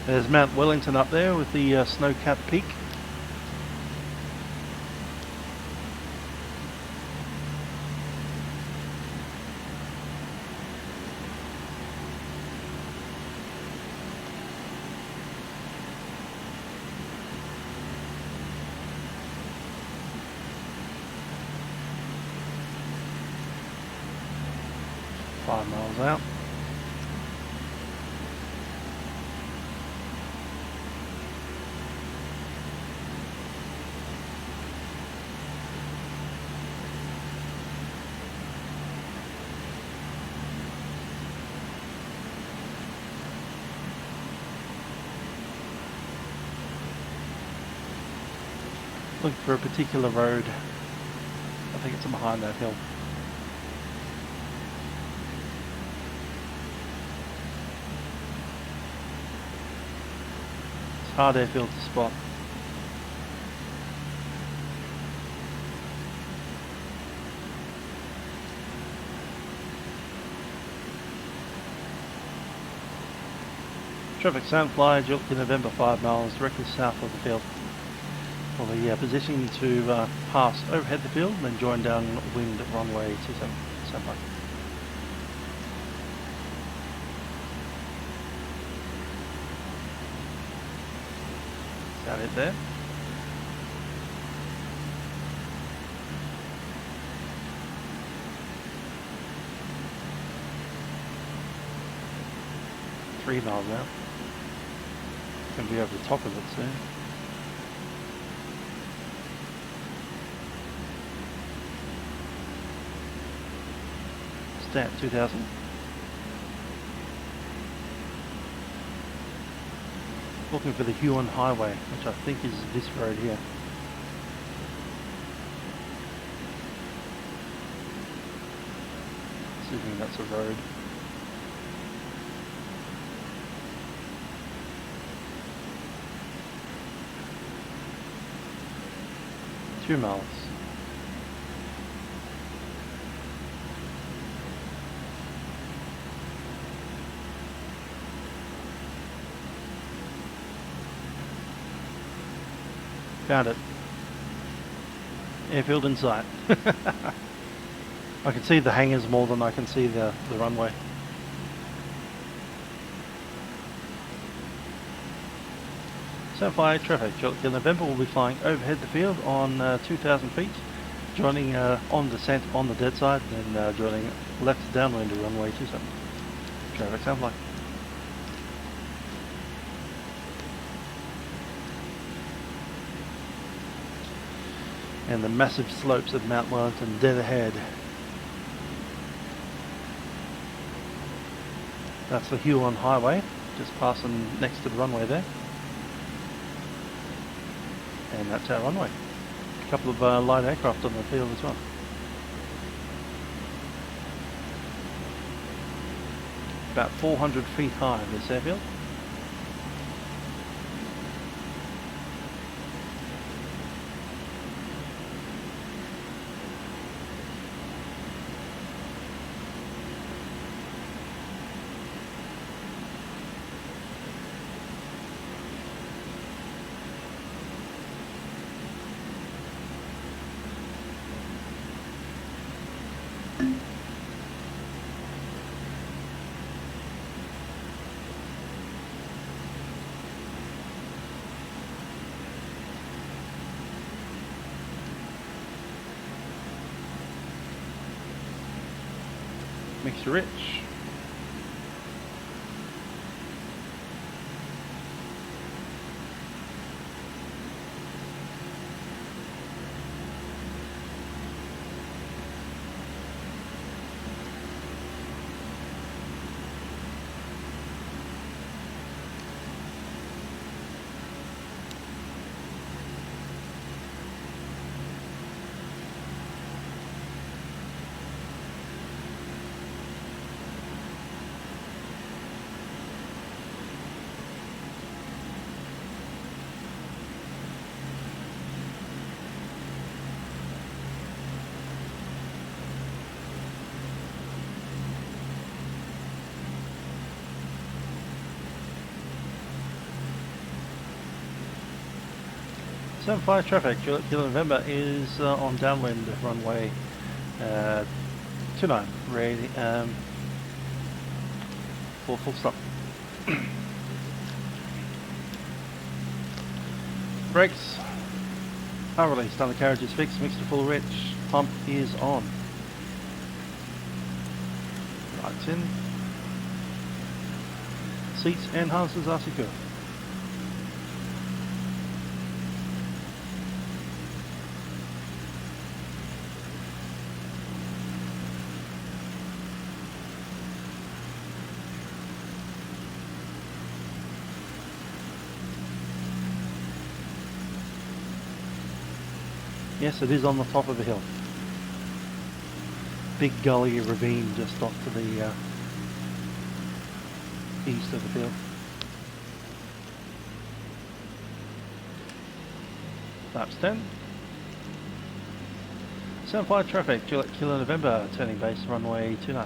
There's Mount Wellington up there with the snow-capped peak. Miles out. Looking for a particular road. I think it's behind that hill. Hard airfield to spot. Traffic Sandfly, Juliet November 5 miles directly south of the field. We'll be positioning to pass overhead the field and then join downwind at runway 27 Sandfly. Got it there. Three miles out. Gonna be over the top of it soon. Stay at 2000. Looking for the Huon Highway, which I think is this road here. Assuming that's a road. Two miles. Found it. Airfield in sight. I can see the hangars more than I can see the runway. Sandfly traffic, in November we'll be flying overhead the field on 2,000 feet, joining on descent on the dead side, then joining left downwind to runway 27. Traffic Sandfly. And the massive slopes of Mount Wellington dead ahead. That's the Huon Highway, just passing next to the runway there. And that's our runway. A couple of light aircraft on the field as well. About 400 feet high, this airfield. Mixer Rich. Sandfly traffic, Kilo November is on downwind runway 29, ready for full stop. Brakes are released, undercarriage is fixed, mixed to full rich, pump is on. Lights in. Seats and harnesses are secure. Yes, it is on the top of the hill. Big gully ravine just off to the east of the field. Flaps 10. Sandfly traffic, Kilo November, turning base runway 29.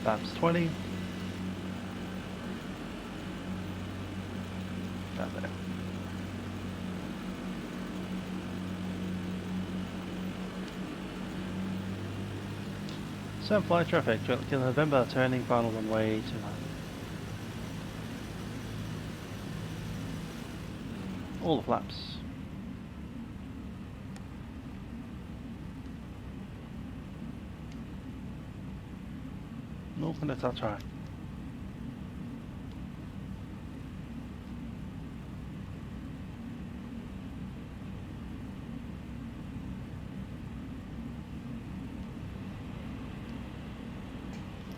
Flaps 20. Down there. Sandfly traffic, Kilo November, turning final runway 29. All the flaps. North and it's our try.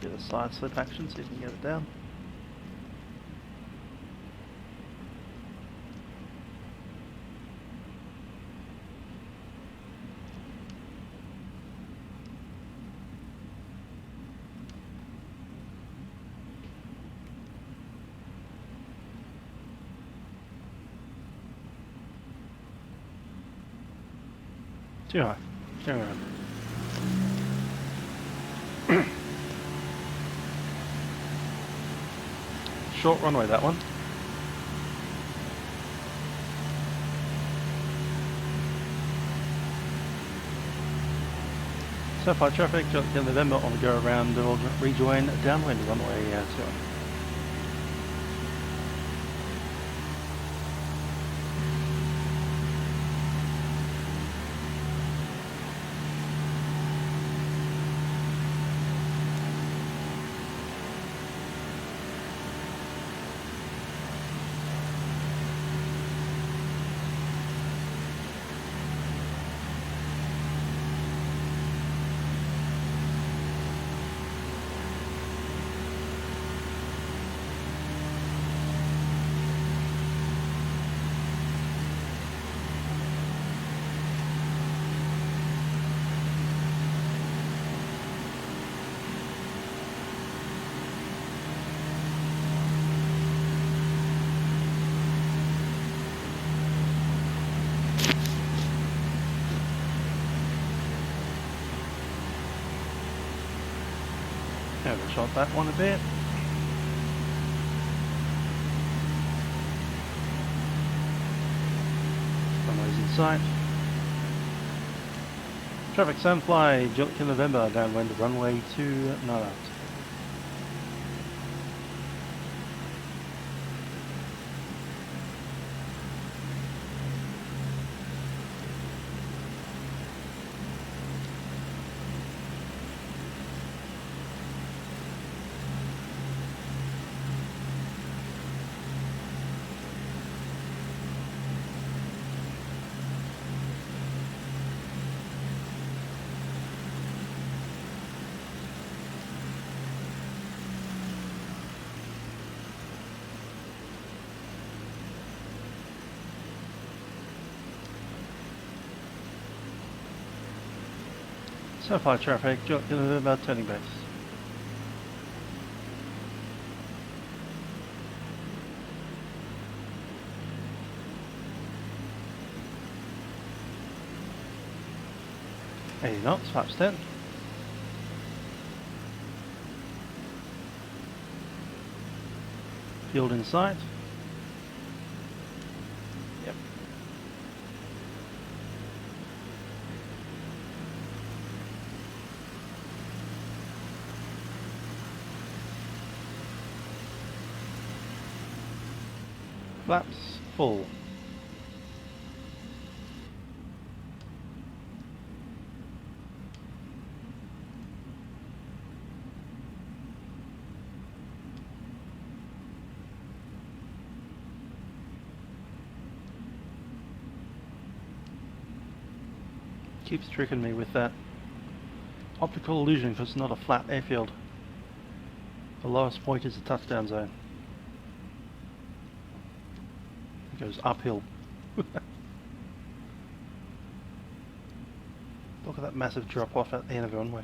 Get a side slip action, see if we can get it down. Too high. Turn around. Short runway, that one. So far traffic, in November on the go around, we'll rejoin downwind runway 2. Overshot that one a bit. Runway's in sight. Traffic Sandfly, July November, downwind runway 29. So far traffic, about turning base. Hey, knots, flaps 10. Field in sight. Yep. Flaps full. Keeps tricking me with that optical illusion because it's not a flat airfield. The lowest point is the touchdown zone. It goes uphill. Look at that massive drop off at the end of the runway.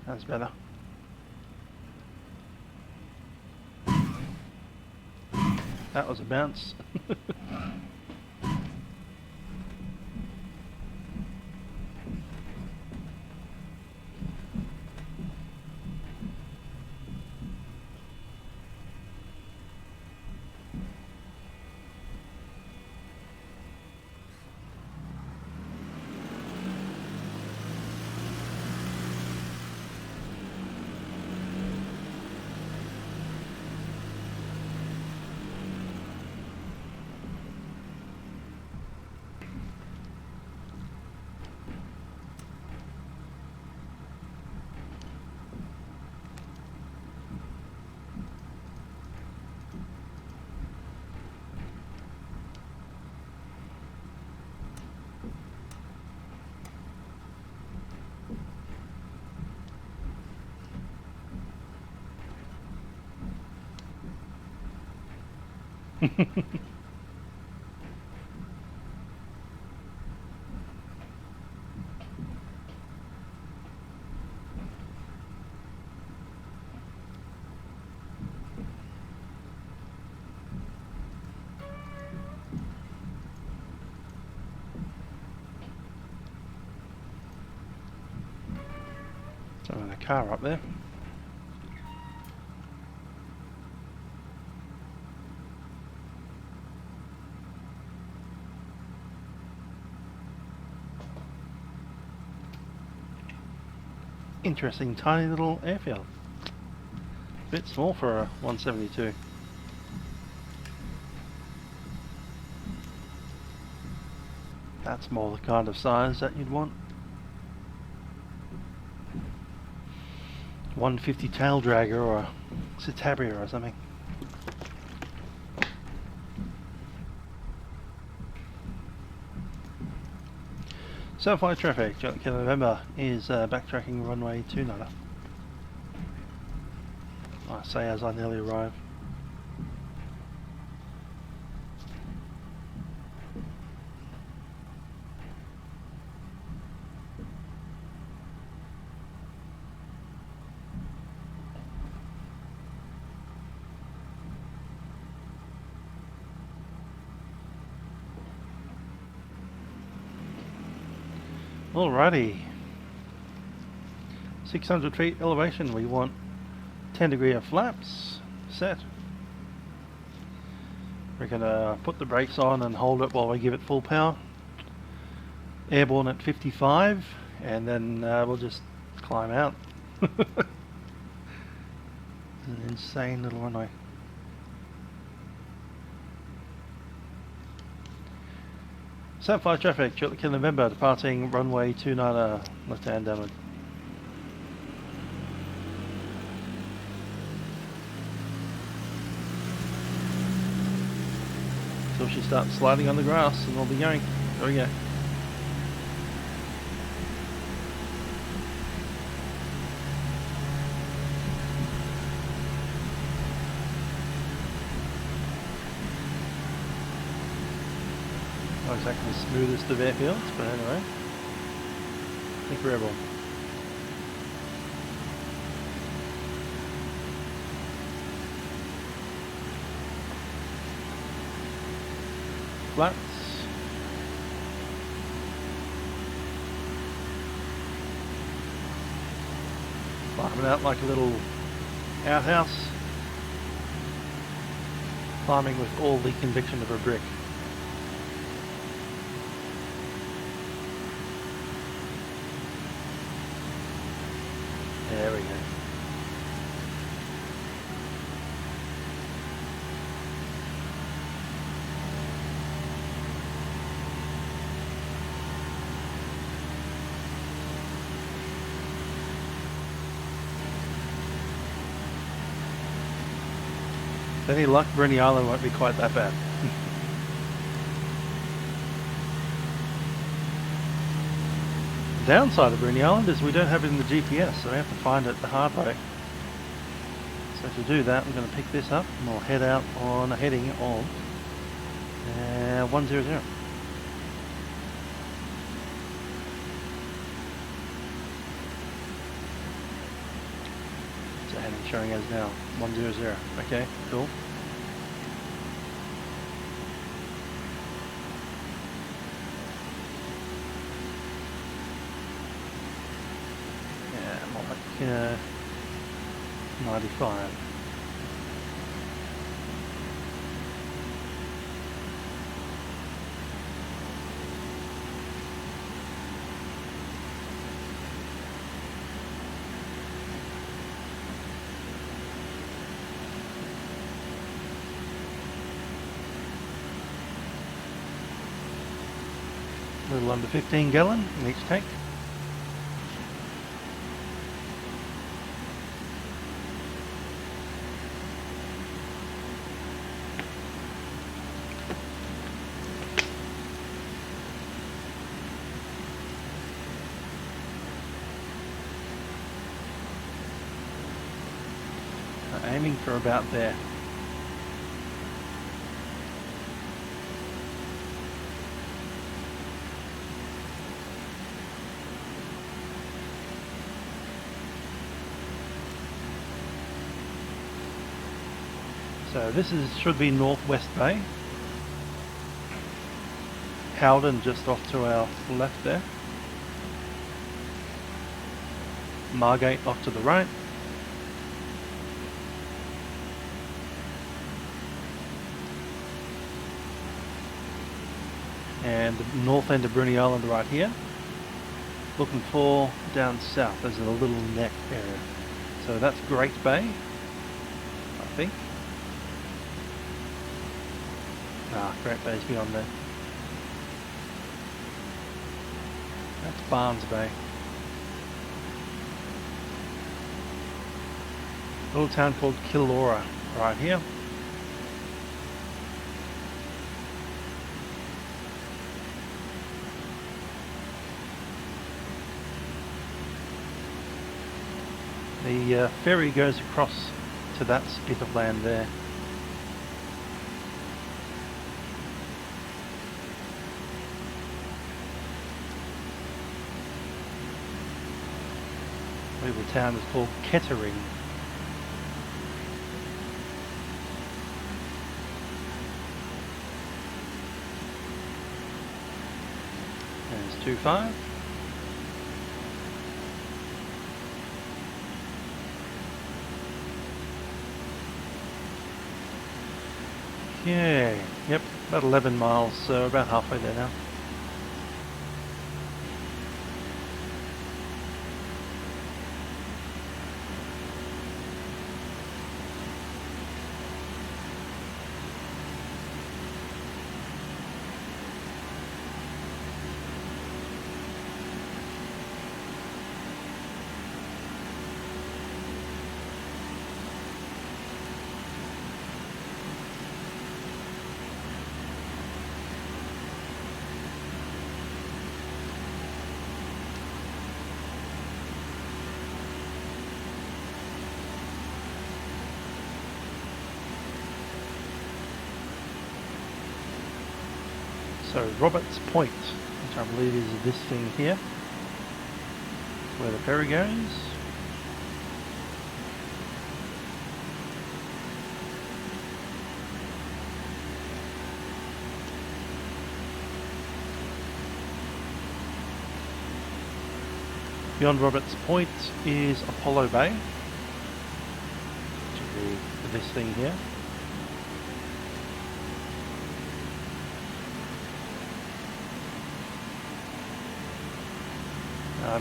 That's better. That was a bounce. car up there. Interesting tiny little airfield. Bit small for a 172. That's more the kind of size that you'd want. 150 tail dragger or a Citabria or something. Sandfly traffic, Kilo November is backtracking runway 29. I say as I nearly arrive. Alrighty, 600 feet elevation, we want 10 degree of flaps set. We're going to put the brakes on and hold it while we give it full power. Airborne at 55 and then we'll just climb out. An insane little runway. Sandfly traffic, Kilo November, departing runway 29, left hand downward. Until she starts sliding on the grass and we'll be going. There we go. Not exactly the smoothest of airfields, but anyway, I think we're airborne. Flats. Climbing out like a little outhouse. Climbing with all the conviction of a brick. There we go. With any luck, Bruny Island won't be quite that bad. The downside of Bruny Island is we don't have it in the GPS, so we have to find it the hard way. So to do that, we're going to pick this up and we'll head out on a heading of 100. So heading showing us now 100. Okay, cool. Yeah, 95. A little under 15 gallon in each tank. Aiming for about there. So this should be Northwest Bay. Howden just off to our left there. Margate off to the right. And the north end of Bruny Island right here. Looking for down south, there's a little neck area. So that's Great Bay, I think. Great Bay's beyond there. That's Barnes Bay. A little town called Killora right here. The ferry goes across to that bit of land there. I believe the town is called Kettering. There's 25. Okay, yep, about 11 miles, so about halfway there now. So Roberts Point, which I believe is this thing here, where the ferry goes. Beyond Roberts Point is Apollo Bay, which will be this thing here.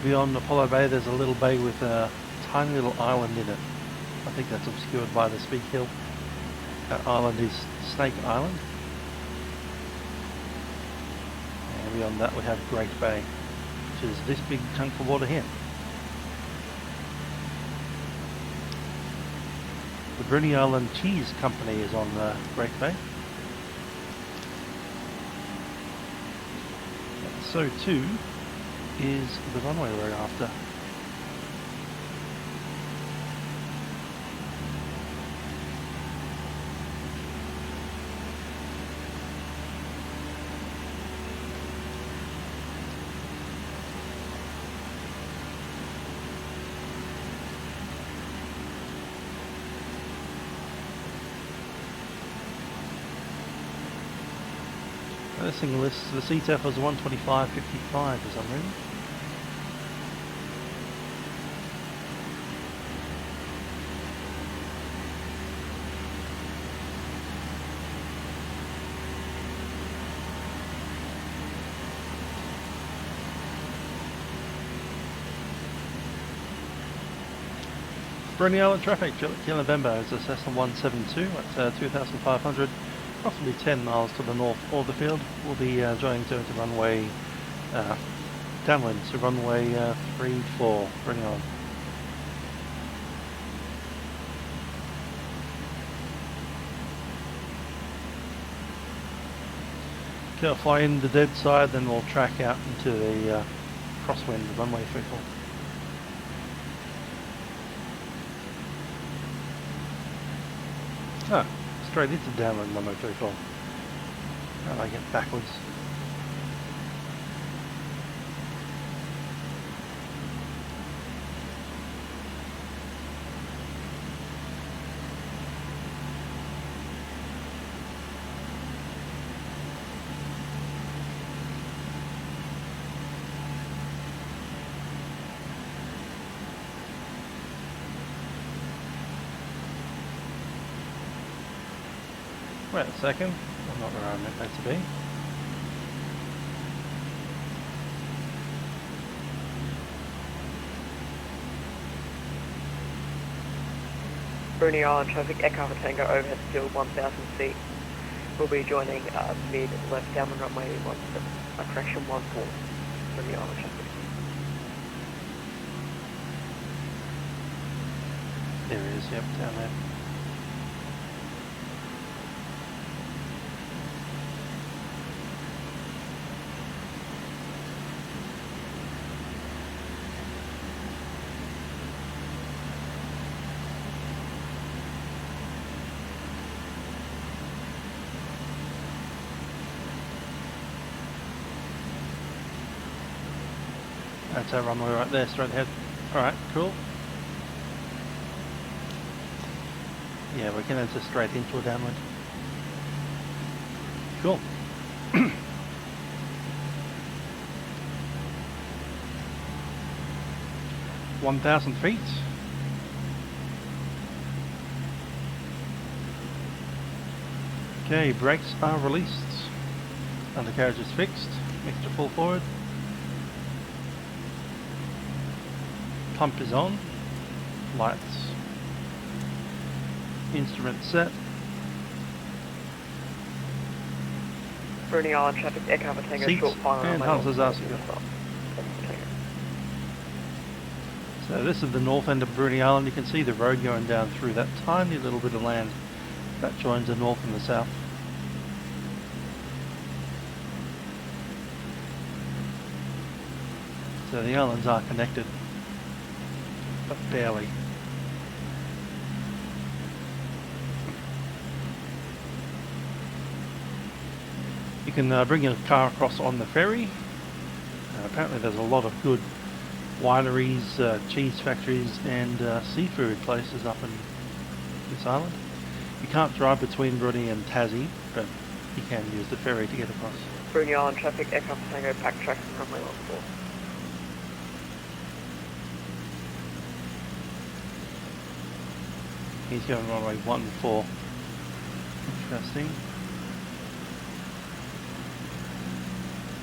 Beyond Apollo Bay there's a little bay with a tiny little island in it. I think that's obscured by this big hill. That island is Snake Island. And beyond that we have Great Bay, which is this big chunk of water here. The Bruny Island Cheese Company is on Great Bay. And so too is the runway we're after. This thing lists the CTEF as 125.55 for some reason. Bruny Island traffic, Kilo November is a Cessna 172 at 2,500, approximately 10 miles to the north of the field. We'll be joining to runway downwind, so runway 34, Bruny Island. Okay, I'll fly in the dead side, then we'll track out into the crosswind, runway 34. Oh, straight into downwind runway 34. How do I get backwards? Wait a second, I'm not where I meant that to be. Bruny Island traffic, Echo Tango overhead field 1000 feet. We'll be joining mid left downwind runway 14, Bruny Island traffic. There it is, yep, down there. That's our runway right there, straight ahead. Alright, cool. Yeah, we can enter straight into a downwind. Cool. 1,000 feet. Okay, brakes are released. Undercarriage is fixed. Mixture full forward. Pump is on. Lights. Instrument set. Bruny Island traffic, Echo Tango Seats short final and runway Hunter's asking. So this is the north end of Bruny Island. You can see the road going down through that tiny little bit of land that joins the north and the south. So the islands are connected, but barely. You can bring your car across on the ferry. Apparently there's a lot of good wineries, cheese factories and seafood places up in this island. You can't drive between Bruny and Tassie, but you can use the ferry to get across. Bruny Island traffic, Echo Tango backtrack from runway 14. He's going runway 14. Interesting.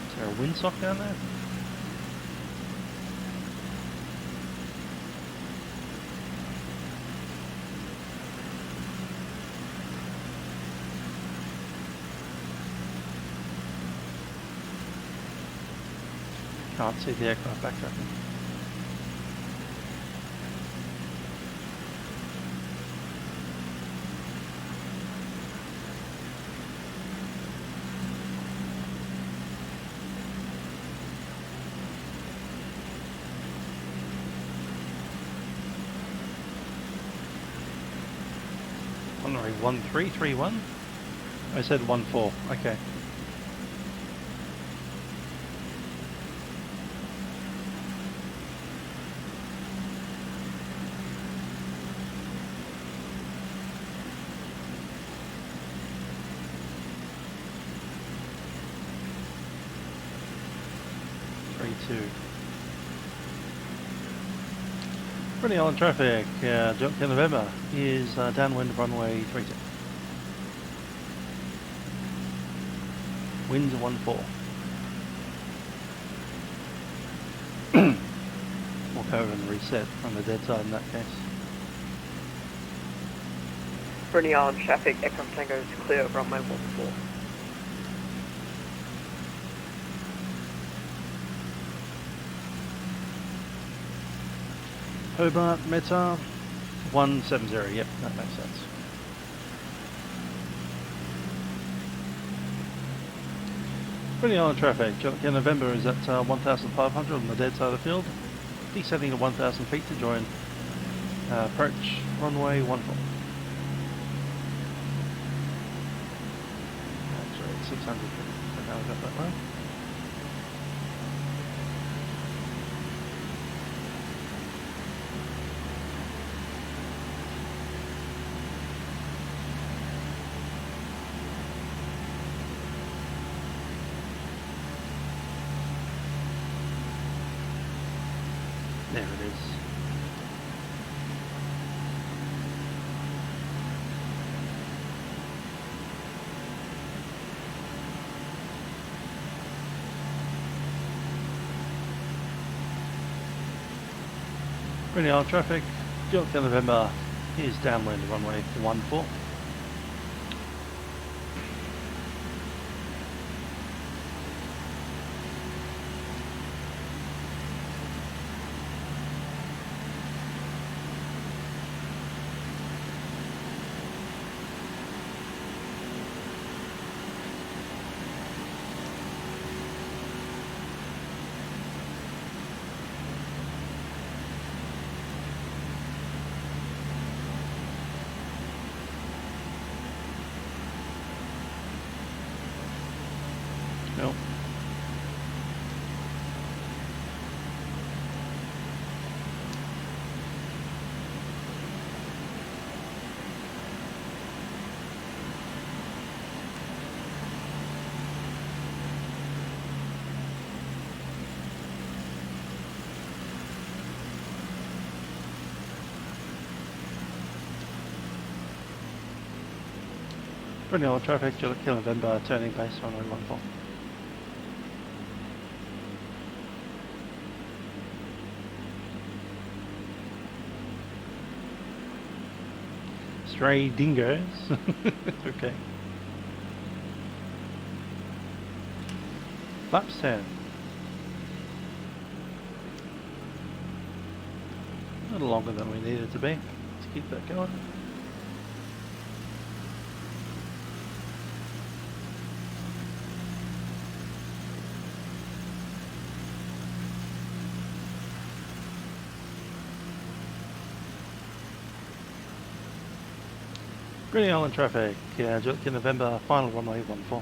Is there a windsock down there? Can't see the aircraft backtracking. Runway 1331. I said 14. Okay. Bruny Island traffic, Jumpkin November is downwind runway 32. Winds 14. Walk over and reset on the dead side in that case. Bruny Island traffic, Echo Tango is clear of runway 14. Hobart Meta 170, yep, that makes sense. Bruny Island traffic, Jumpkin November is at 1,500 on the dead side of the field. Descending to 1,000 feet to join approach runway 14. That's right, 600 feet. So now we got that way. There it is. Bruny Island traffic, Delta November is downwind runway 14. Nope. Bruny Island traffic, Delta November turning base runway 14. Stray dingoes. Okay. Flaps 10. A little longer than we needed it to be. Let's keep that going. Bruny Island traffic, July November, final runway 14.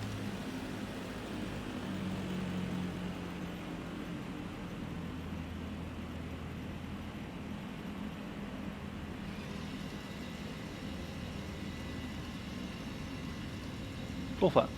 Full flaps.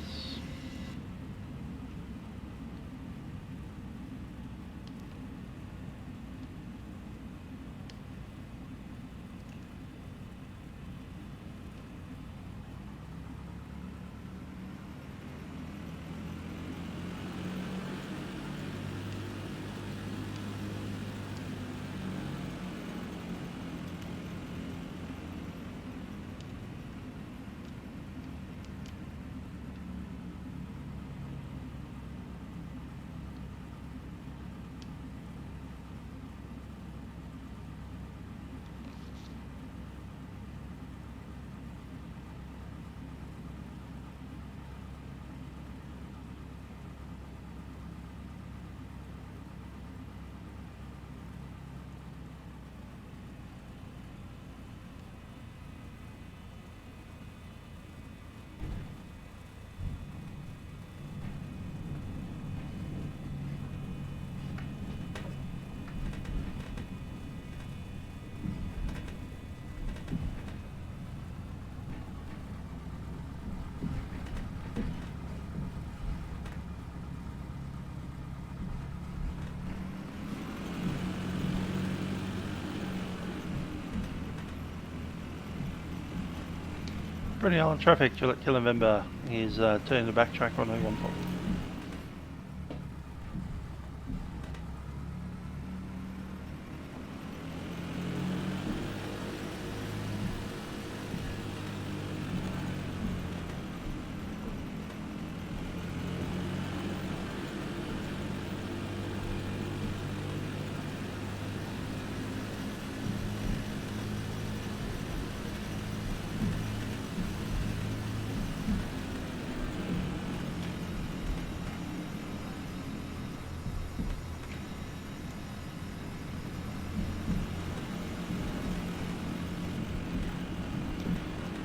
Bruny Island traffic, July November is turning the backtrack runway 14.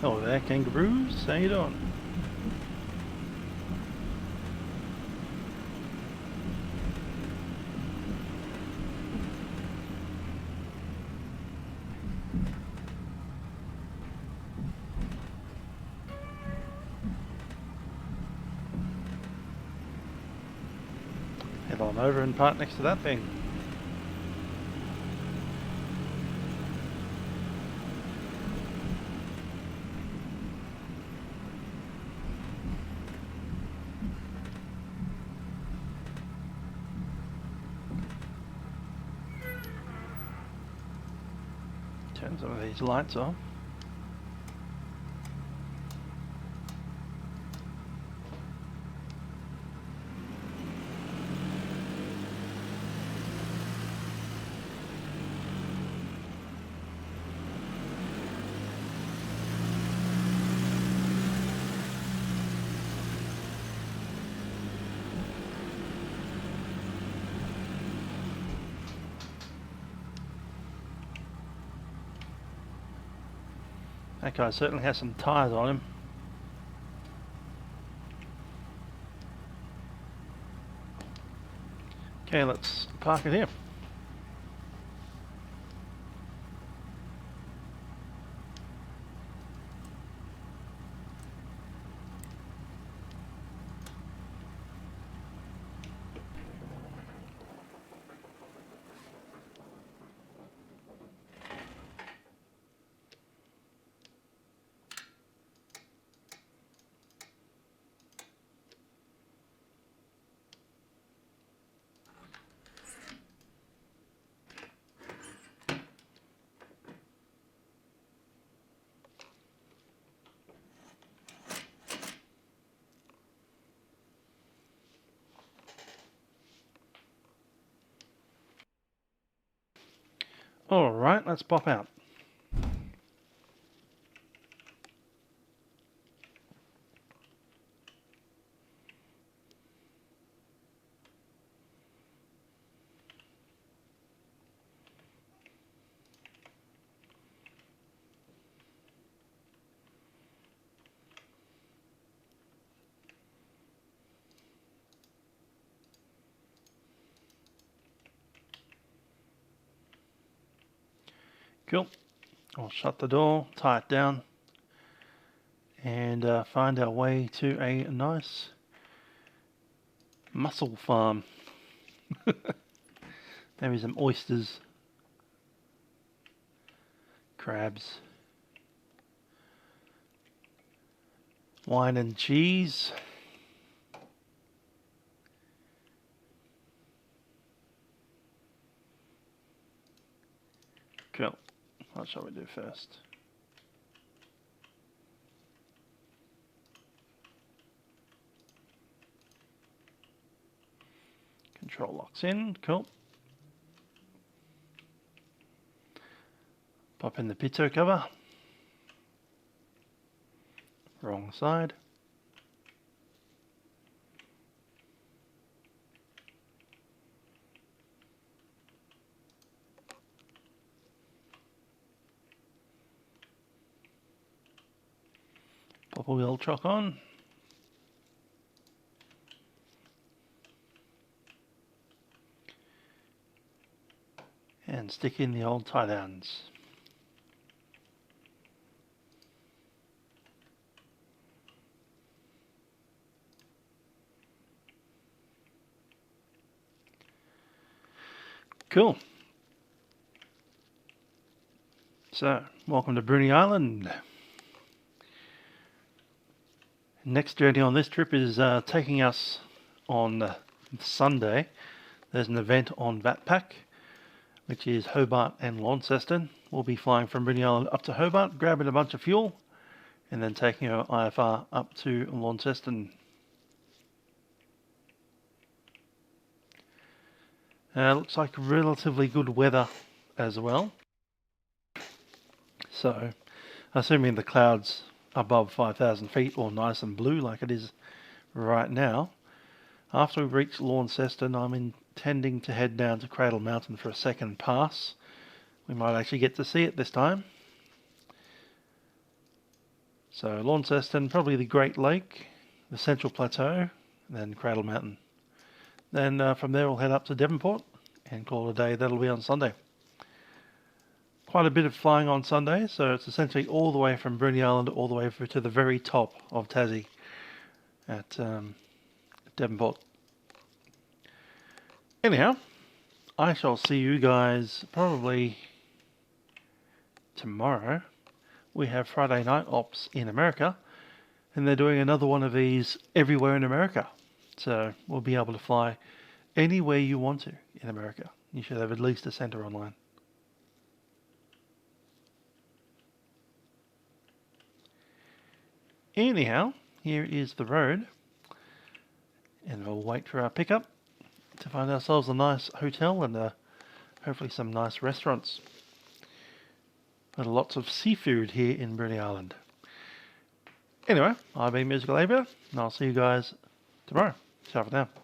Hello there, kangaroos. How you doing? Head on over and park next to that thing. Turn some of these lights on. That guy certainly has some tyres on him. Okay, let's park it here. Alright, let's pop out. Cool. I'll shut the door, tie it down, and find our way to a nice mussel farm. Maybe some oysters, crabs, wine and cheese. Cool. What shall we do first? Control locks in. Cool. Pop in the pito cover. Wrong side. Pop a wheel chock on. And stick in the old tie downs. Cool. So, welcome to Bruny Island. Next journey on this trip is taking us on Sunday. There's an event on VATPAC, which is Hobart and Launceston. We'll be flying from Bruny Island up to Hobart, grabbing a bunch of fuel, and then taking our IFR up to Launceston. Looks like relatively good weather as well. So, assuming the clouds above 5,000 feet or nice and blue like it is right now, after we reach Launceston, I'm intending to head down to Cradle Mountain for a second pass. We might actually get to see it this time. So Launceston, probably the Great Lake, the Central Plateau, then Cradle Mountain. Then from there we'll head up to Devonport and call it a day. That'll be on Sunday. Quite a bit of flying on Sunday, so it's essentially all the way from Bruny Island all the way to the very top of Tassie at Devonport. Anyhow, I shall see you guys probably tomorrow. We have Friday night ops in America, and they're doing another one of these everywhere in America. So we'll be able to fly anywhere you want to in America. You should have at least a centre online. anyhow, here is the road. And we'll wait for our pickup to find ourselves a nice hotel and hopefully some nice restaurants. And lots of seafood here in Bruny Island. Anyway, I've been Musical Aviator, and I'll see you guys tomorrow. Ciao for now.